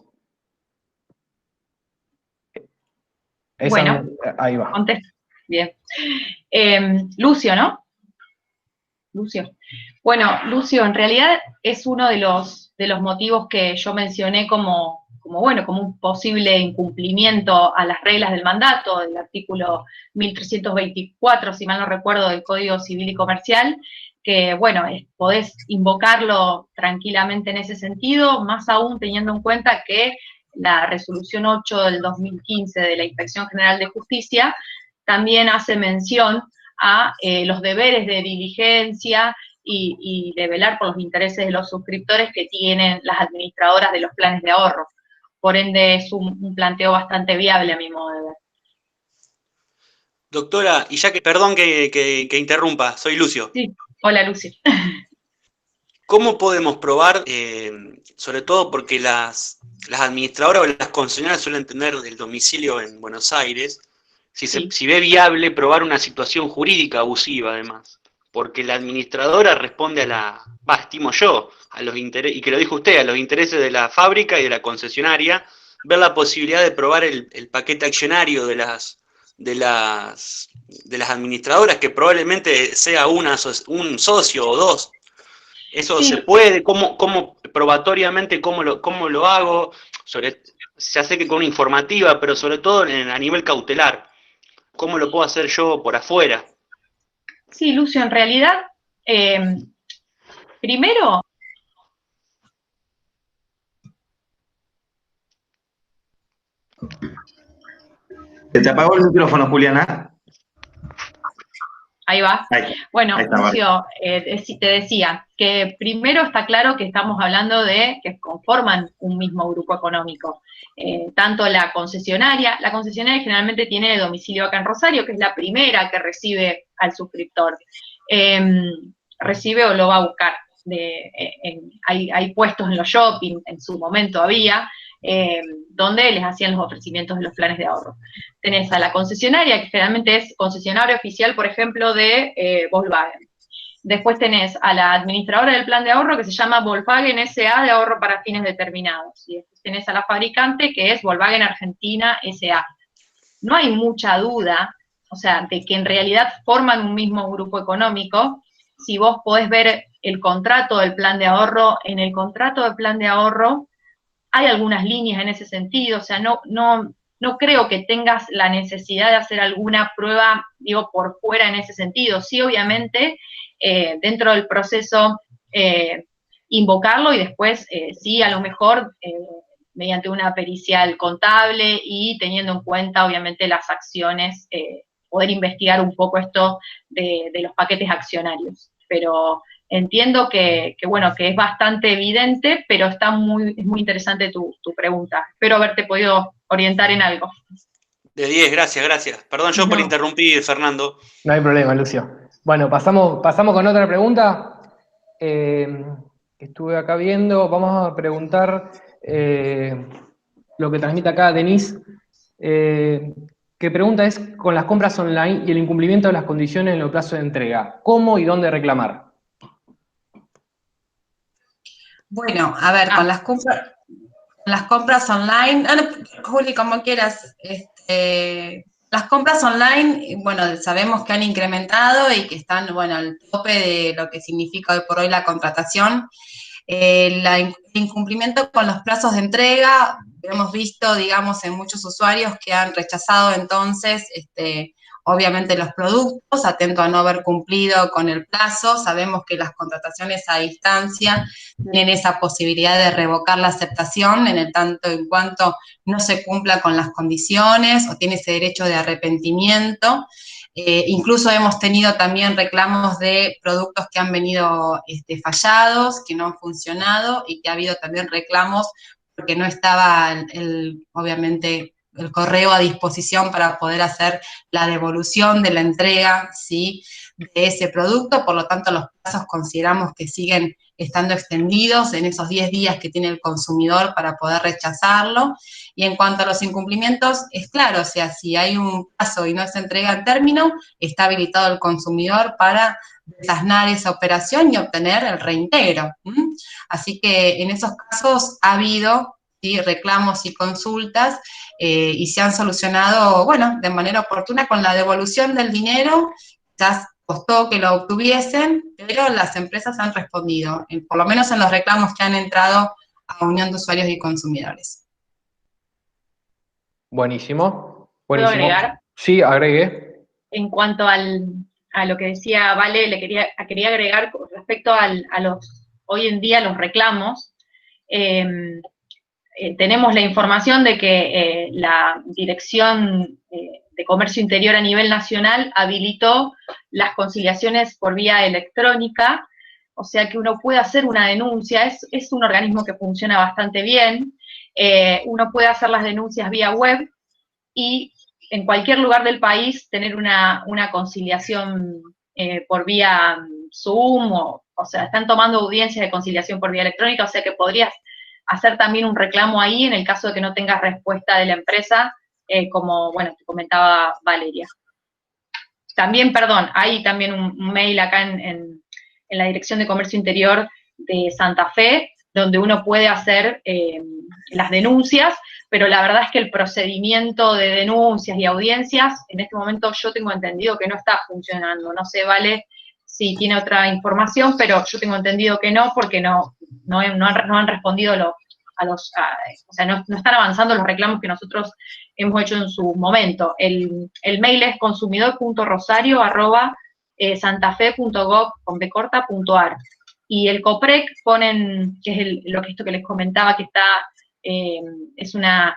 S3: Bueno,
S4: ahí va.
S3: contesto. Bien. Lucio, ¿no? Lucio. Bueno, Lucio, en realidad es uno de los motivos que yo mencioné como un posible incumplimiento a las reglas del mandato, del artículo 1324, si mal no recuerdo, del Código Civil y Comercial, que, bueno, podés invocarlo tranquilamente en ese sentido, más aún teniendo en cuenta que la resolución 8 del 2015 de la Inspección General de Justicia también hace mención a los deberes de diligencia y de velar por los intereses de los suscriptores que tienen las administradoras de los planes de ahorro. Por ende, es un planteo bastante viable a mi modo de ver.
S5: Doctora, y ya que, perdón que interrumpa, soy Lucio.
S3: Sí, hola Lucio.
S5: ¿Cómo podemos probar, sobre todo porque las administradoras o las concesionarias suelen tener el domicilio en Buenos Aires, si ve viable probar una situación jurídica abusiva además? Porque la administradora responde estimo yo, a los intereses, y que lo dijo usted, a los intereses de la fábrica y de la concesionaria, ver la posibilidad de probar el paquete accionario de las administradoras, que probablemente sea un socio o dos. ¿Eso se puede? ¿Cómo probatoriamente, cómo lo hago? Ya sé que con una informativa, pero sobre todo a nivel cautelar. ¿Cómo lo puedo hacer yo por afuera?
S3: Sí, Lucio, en realidad, primero...
S6: Se te apagó el micrófono, Juliana.
S3: Ahí va. Bueno,
S6: ahí está,
S3: Lucio, te decía que primero está claro que estamos hablando de que conforman un mismo grupo económico. Tanto la concesionaria generalmente tiene domicilio acá en Rosario, que es la primera que recibe al suscriptor. Recibe o lo va a buscar. Hay puestos en los shopping, en su momento había, donde les hacían los ofrecimientos de los planes de ahorro. Tenés a la concesionaria, que generalmente es concesionaria oficial, por ejemplo, de Volkswagen. Después tenés a la administradora del plan de ahorro, que se llama Volkswagen S.A. de ahorro para fines determinados. Y después tenés a la fabricante, que es Volkswagen Argentina S.A. No hay mucha duda, o sea, de que en realidad forman un mismo grupo económico. Si vos podés ver el contrato del plan de ahorro, en el contrato del plan de ahorro hay algunas líneas en ese sentido, o sea, no creo que tengas la necesidad de hacer alguna prueba, digo, por fuera en ese sentido. Sí, obviamente, dentro del proceso, invocarlo y después, sí, a lo mejor, mediante una pericial contable y teniendo en cuenta, obviamente, las acciones, poder investigar un poco esto de los paquetes accionarios. Pero entiendo que es bastante evidente, pero es muy interesante tu pregunta. Espero haberte podido orientar en algo.
S5: De 10, gracias. Perdón yo por interrumpir, Fernando.
S4: No hay problema, Lucio. Bueno, pasamos con otra pregunta que estuve acá viendo. Vamos a preguntar lo que transmite acá Denise, que pregunta es, con las compras online y el incumplimiento de las condiciones en los plazos de entrega, ¿cómo y dónde reclamar?
S2: Bueno, a ver, con las compras online, Juli, como quieras, las compras online, bueno, sabemos que han incrementado y que están, bueno, al tope de lo que significa hoy por hoy la contratación. El incumplimiento con los plazos de entrega, hemos visto, digamos, en muchos usuarios que han rechazado entonces, obviamente los productos, atento a no haber cumplido con el plazo. Sabemos que las contrataciones a distancia tienen esa posibilidad de revocar la aceptación en el tanto en cuanto no se cumpla con las condiciones o tiene ese derecho de arrepentimiento. Incluso hemos tenido también reclamos de productos que han venido fallados, que no han funcionado, y que ha habido también reclamos porque no estaba obviamente el correo a disposición para poder hacer la devolución de la entrega, ¿sí?, de ese producto. Por lo tanto, los plazos consideramos que siguen estando extendidos en esos 10 días que tiene el consumidor para poder rechazarlo. Y en cuanto a los incumplimientos, es claro, o sea, si hay un plazo y no se entrega en término, está habilitado el consumidor para desasnar esa operación y obtener el reintegro. Así que en esos casos ha habido, ¿sí?, reclamos y consultas, y se han solucionado, bueno, de manera oportuna con la devolución del dinero, quizás costó que lo obtuviesen, pero las empresas han respondido, por lo menos en los reclamos que han entrado a Unión de Usuarios y Consumidores.
S4: Buenísimo.
S3: ¿Puedo
S4: Buenísimo.
S3: agregar?
S4: Sí, agregue.
S3: En cuanto a lo que decía Vale, quería agregar con respecto a los, hoy en día, los reclamos. Tenemos la información de que la Dirección de Comercio Interior a nivel nacional habilitó las conciliaciones por vía electrónica, o sea que uno puede hacer una denuncia, es un organismo que funciona bastante bien, uno puede hacer las denuncias vía web y en cualquier lugar del país tener una conciliación por vía Zoom, o sea, están tomando audiencias de conciliación por vía electrónica, o sea que podrías hacer también un reclamo ahí en el caso de que no tengas respuesta de la empresa, como, bueno, te comentaba Valeria. También, perdón, hay también un mail acá en la Dirección de Comercio Interior de Santa Fe, donde uno puede hacer las denuncias, pero la verdad es que el procedimiento de denuncias y audiencias, en este momento yo tengo entendido que no está funcionando. No sé, Vale, si tiene otra información, pero yo tengo entendido que no, porque no han respondido o sea, no están avanzando los reclamos que nosotros hemos hecho en su momento. El mail es consumidor.rosario@santafe.gov.ar. Y el COPREC ponen, que es esto que les comentaba, que está, es la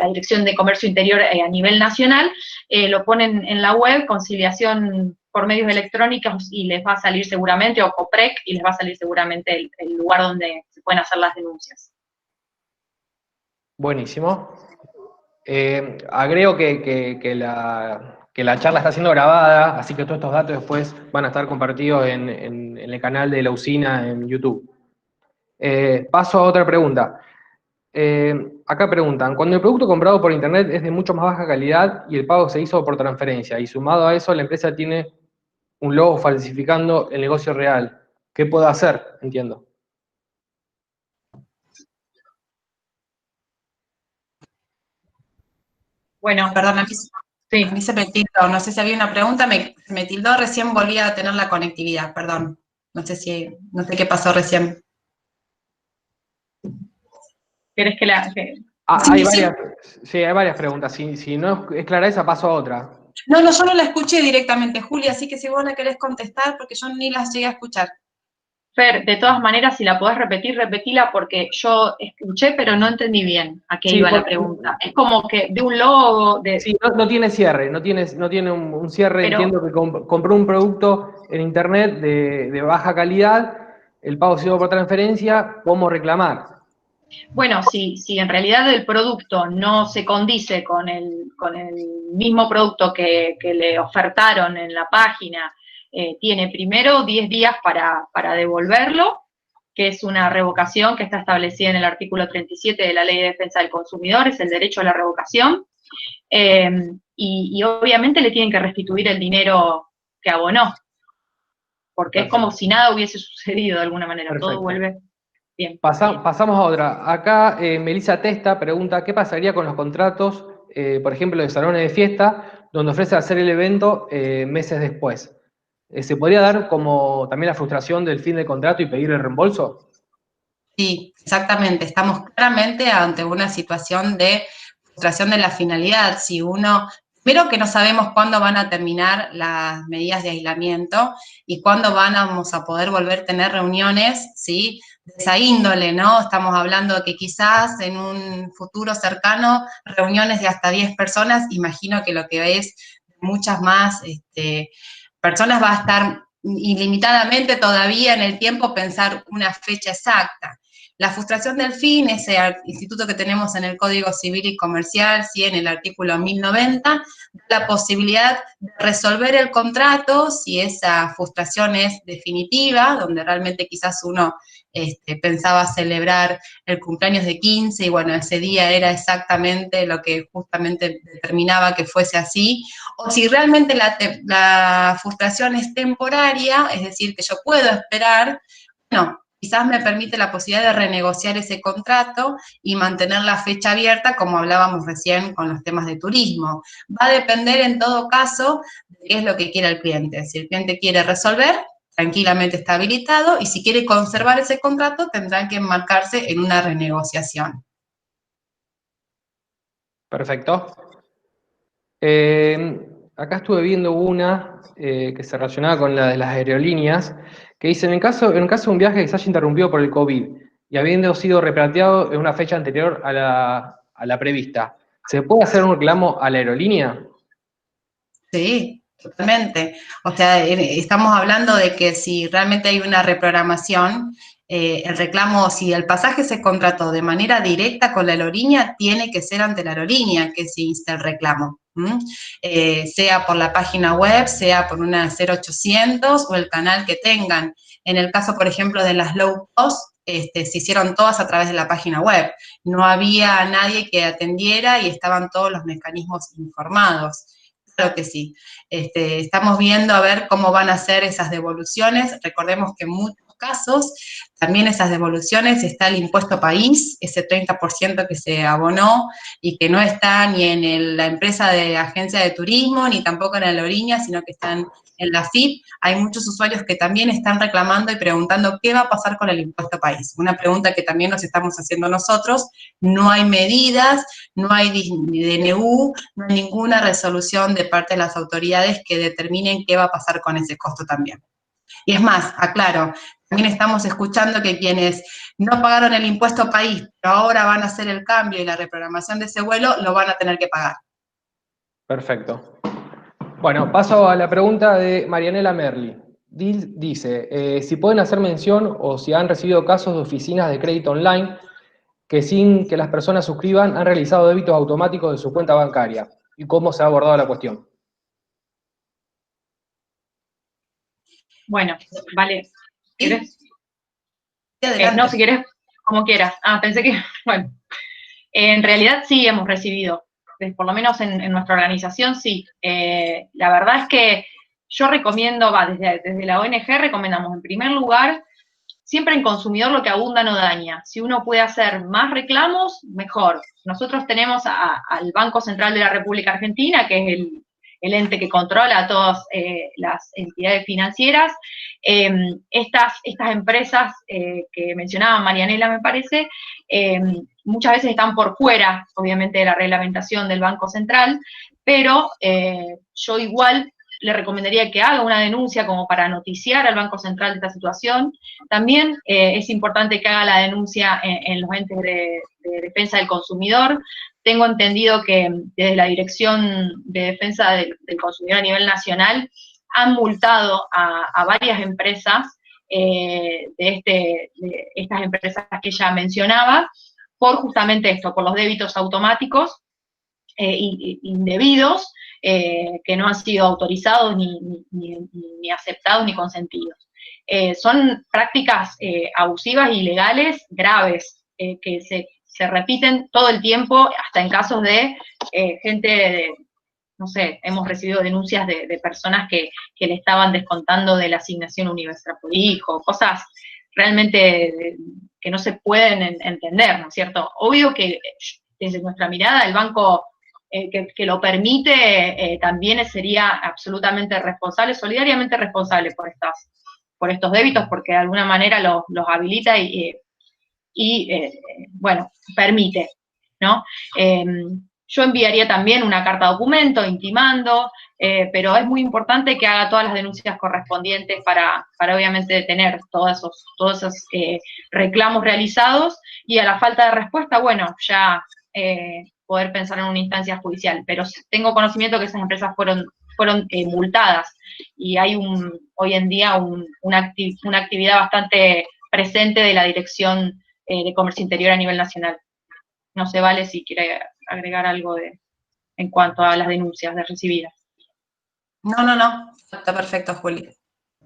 S3: Dirección de Comercio Interior a nivel nacional, lo ponen en la web, conciliación por medios electrónicos, y les va a salir seguramente, o COPREC, y les va a salir seguramente el lugar donde se pueden hacer las denuncias.
S4: Buenísimo. Agrego que la charla está siendo grabada, así que todos estos datos después van a estar compartidos en el canal de la usina en YouTube. Paso a otra pregunta. Acá preguntan, cuando el producto comprado por internet es de mucho más baja calidad y el pago se hizo por transferencia, y sumado a eso la empresa tiene un logo falsificando el negocio real, ¿qué puedo hacer? Entiendo.
S2: Bueno, perdón, a mí se me tildó, no sé si había una pregunta, me tildó, recién volví a tener la conectividad, perdón. No sé qué pasó recién.
S3: ¿Querés que
S4: hay varias preguntas. Si no es clara esa, paso a otra.
S2: No, yo no la escuché directamente, Julia, así que si vos la querés contestar, porque yo ni las llegué a escuchar.
S3: Fer, de todas maneras, si la podés repetir, repetila, porque yo escuché, pero no entendí bien a qué iba la pregunta. Es como que de un logo...
S4: Sí, no tiene cierre, no tiene un cierre. Pero, entiendo que compró un producto en internet de baja calidad, el pago se hizo por transferencia, ¿cómo reclamar?
S3: Bueno, si en realidad el producto no se condice con el mismo producto que le ofertaron en la página, tiene primero 10 días para devolverlo, que es una revocación que está establecida en el artículo 37 de la Ley de Defensa del Consumidor, es el derecho a la revocación, y obviamente le tienen que restituir el dinero que abonó, porque Perfecto. Es como si nada hubiese sucedido de alguna manera, Perfecto. Todo vuelve bien.
S4: Pasamos a otra. Acá Melissa Testa pregunta, ¿qué pasaría con los contratos, por ejemplo, de salones de fiesta, donde ofrece hacer el evento meses después? ¿Se podría dar como también la frustración del fin del contrato y pedir el reembolso?
S2: Sí, exactamente. Estamos claramente ante una situación de frustración de la finalidad. Si uno, primero que no sabemos cuándo van a terminar las medidas de aislamiento y cuándo vamos a poder volver a tener reuniones, ¿sí?, de esa índole, ¿no? Estamos hablando de que quizás en un futuro cercano, reuniones de hasta 10 personas, imagino que lo que es muchas más personas va a estar ilimitadamente todavía en el tiempo pensar una fecha exacta. La frustración del fin, ese instituto que tenemos en el Código Civil y Comercial, ¿sí?, en el artículo 1090, la posibilidad de resolver el contrato si esa frustración es definitiva, donde realmente quizás uno pensaba celebrar el cumpleaños de 15 y bueno, ese día era exactamente lo que justamente determinaba que fuese así, o si realmente la frustración es temporaria, es decir, que yo puedo esperar, bueno, quizás me permite la posibilidad de renegociar ese contrato y mantener la fecha abierta, como hablábamos recién con los temas de turismo. Va a depender en todo caso de qué es lo que quiera el cliente. Si el cliente quiere resolver, tranquilamente está habilitado, y si quiere conservar ese contrato, tendrán que enmarcarse en una renegociación.
S4: Perfecto. Acá estuve viendo una que se relacionaba con la de las aerolíneas, que dice, en el caso de un viaje que se haya interrumpido por el COVID y habiendo sido replanteado en una fecha anterior a la prevista, ¿se puede hacer un reclamo a la aerolínea?
S2: Sí, totalmente. O sea, estamos hablando de que si realmente hay una reprogramación, el reclamo, si el pasaje se contrató de manera directa con la aerolínea, tiene que ser ante la aerolínea que se insta el reclamo. Sea por la página web, sea por una 0800 o el canal que tengan. En el caso, por ejemplo, de las low cost, se hicieron todas a través de la página web. No había nadie que atendiera y estaban todos los mecanismos informados. Claro que sí. Estamos viendo a ver cómo van a ser esas devoluciones. Recordemos que en muchos casos, también esas devoluciones está el impuesto país, ese 30% que se abonó y que no está ni en la empresa de agencia de turismo, ni tampoco en la aerolínea, sino que están en la FIP. Hay muchos usuarios que también están reclamando y preguntando qué va a pasar con el impuesto país. Una pregunta que también nos estamos haciendo nosotros. No hay medidas, no hay DNU, no hay ninguna resolución de parte de las autoridades que determinen qué va a pasar con ese costo también. Y es más, aclaro, también estamos escuchando que quienes no pagaron el impuesto país, pero ahora van a hacer el cambio y la reprogramación de ese vuelo, lo van a tener que pagar.
S4: Perfecto. Bueno, paso a la pregunta de Marianela Merli. Dice, si pueden hacer mención o si han recibido casos de oficinas de crédito online que sin que las personas suscriban han realizado débitos automáticos de su cuenta bancaria y cómo se ha abordado la cuestión.
S3: Bueno, vale. ¿Quieres?
S2: Sí,
S3: No, si quieres, como quieras. Pensé que, bueno. En realidad sí hemos recibido, por lo menos en nuestra organización sí. La verdad es que yo recomiendo, desde la ONG recomendamos en primer lugar, siempre en consumidor lo que abunda no daña. Si uno puede hacer más reclamos, mejor. Nosotros tenemos al Banco Central de la República Argentina, que es el ente que controla a todas las entidades financieras. Estas empresas que mencionaba Marianela, me parece, muchas veces están por fuera, obviamente, de la reglamentación del Banco Central, pero yo igual le recomendaría que haga una denuncia como para noticiar al Banco Central de esta situación. También es importante que haga la denuncia en los entes de defensa del consumidor. Tengo entendido que desde la Dirección de Defensa del Consumidor a nivel nacional han multado a varias empresas de estas empresas que ella mencionaba, por justamente esto, por los débitos automáticos indebidos, que no han sido autorizados ni aceptados ni consentidos. Son prácticas abusivas y ilegales graves que se repiten todo el tiempo, hasta en casos de gente no sé, hemos recibido denuncias de personas que le estaban descontando de la asignación universal por hijo, cosas realmente que no se pueden entender, ¿no es cierto? Obvio que desde nuestra mirada el banco que lo permite también sería absolutamente responsable, solidariamente responsable por estos débitos, porque de alguna manera los habilita y bueno, permite, ¿no? Yo enviaría también una carta documento intimando, pero es muy importante que haga todas las denuncias correspondientes para obviamente tener todos esos reclamos realizados, y a la falta de respuesta, bueno, ya poder pensar en una instancia judicial. Pero tengo conocimiento que esas empresas fueron multadas, y hay hoy en día una actividad bastante presente de la Dirección de Comercio Interior a nivel nacional. No sé, Vale, si quiere agregar algo en cuanto a las denuncias recibidas.
S2: No, está perfecto, Juli.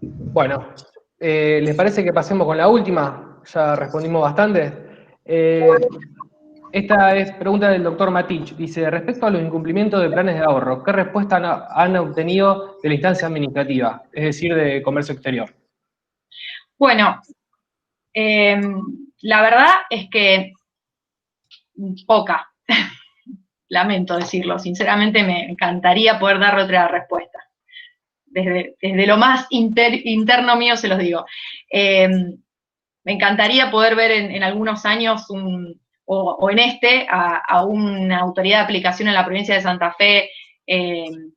S4: Bueno, ¿les parece que pasemos con la última? Ya respondimos bastante. Esta es pregunta del doctor Matich. Dice, respecto a los incumplimientos de planes de ahorro, ¿qué respuesta han obtenido de la instancia administrativa, es decir, de comercio exterior?
S3: Bueno, La verdad es que poca. Lamento decirlo, sinceramente me encantaría poder dar otra respuesta. Desde lo más interno mío se los digo. Me encantaría poder ver en algunos años o en a una autoridad de aplicación en la provincia de Santa Fe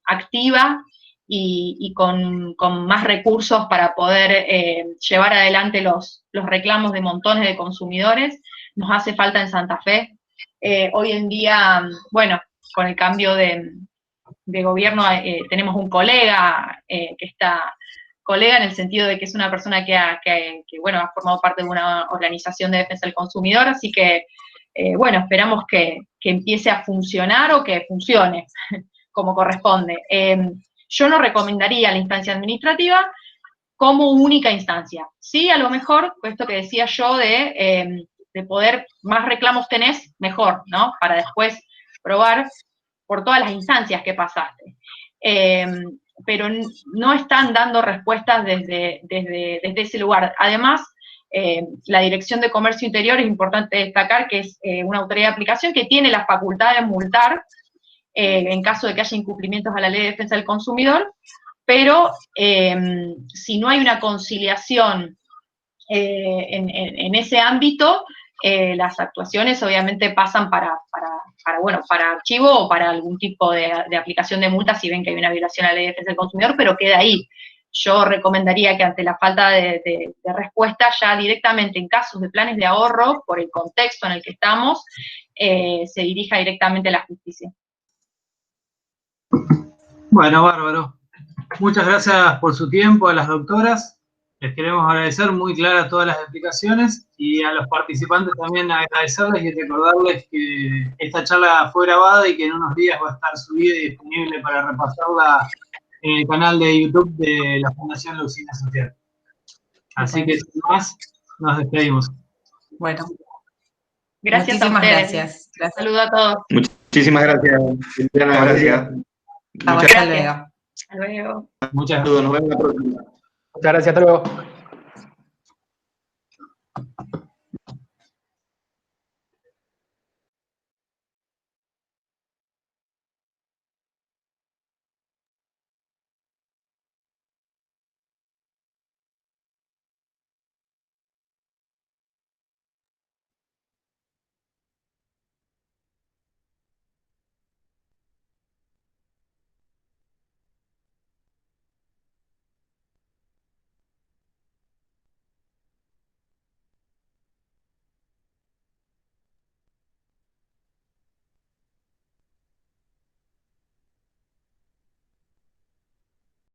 S3: activa y con más recursos para poder llevar adelante los reclamos de montones de consumidores. Nos hace falta en Santa Fe. Hoy en día, bueno, con el cambio de gobierno tenemos un colega que está colega en el sentido de que es una persona que bueno, ha formado parte de una organización de defensa del consumidor, así que, bueno, esperamos que empiece a funcionar o que funcione como corresponde. Yo no recomendaría la instancia administrativa como única instancia. Sí, a lo mejor, esto que decía yo de poder, más reclamos tenés, mejor, ¿no? Para después probar por todas las instancias que pasaste. Pero no están dando respuestas desde ese lugar. Además, la Dirección de Comercio Interior, es importante destacar que es una autoridad de aplicación que tiene la facultad de multar en caso de que haya incumplimientos a la Ley de Defensa del Consumidor, pero si no hay una conciliación en ese ámbito, las actuaciones obviamente pasan para archivo o para algún tipo de aplicación de multa si ven que hay una violación a la Ley de Defensa del Consumidor, pero queda ahí. Yo recomendaría que ante la falta de respuesta, ya directamente en casos de planes de ahorro, por el contexto en el que estamos, se dirija directamente a la justicia.
S1: Bueno, bárbaro. Muchas gracias por su tiempo a las doctoras. Les queremos agradecer, muy claras todas las explicaciones, y a los participantes también agradecerles y recordarles que esta charla fue grabada y que en unos días va a estar subida y disponible para repasarla en el canal de YouTube de la Fundación Leucina Social. Así que sin más, nos despedimos.
S2: Bueno.
S3: Gracias a ustedes.
S2: Gracias.
S3: Saludos a todos.
S6: Muchísimas gracias, Liliana, gracias.
S2: Hasta luego.
S3: Hasta luego.
S1: Muchas
S6: Saludos, nos vemos la próxima.
S4: Muchas gracias, hasta luego.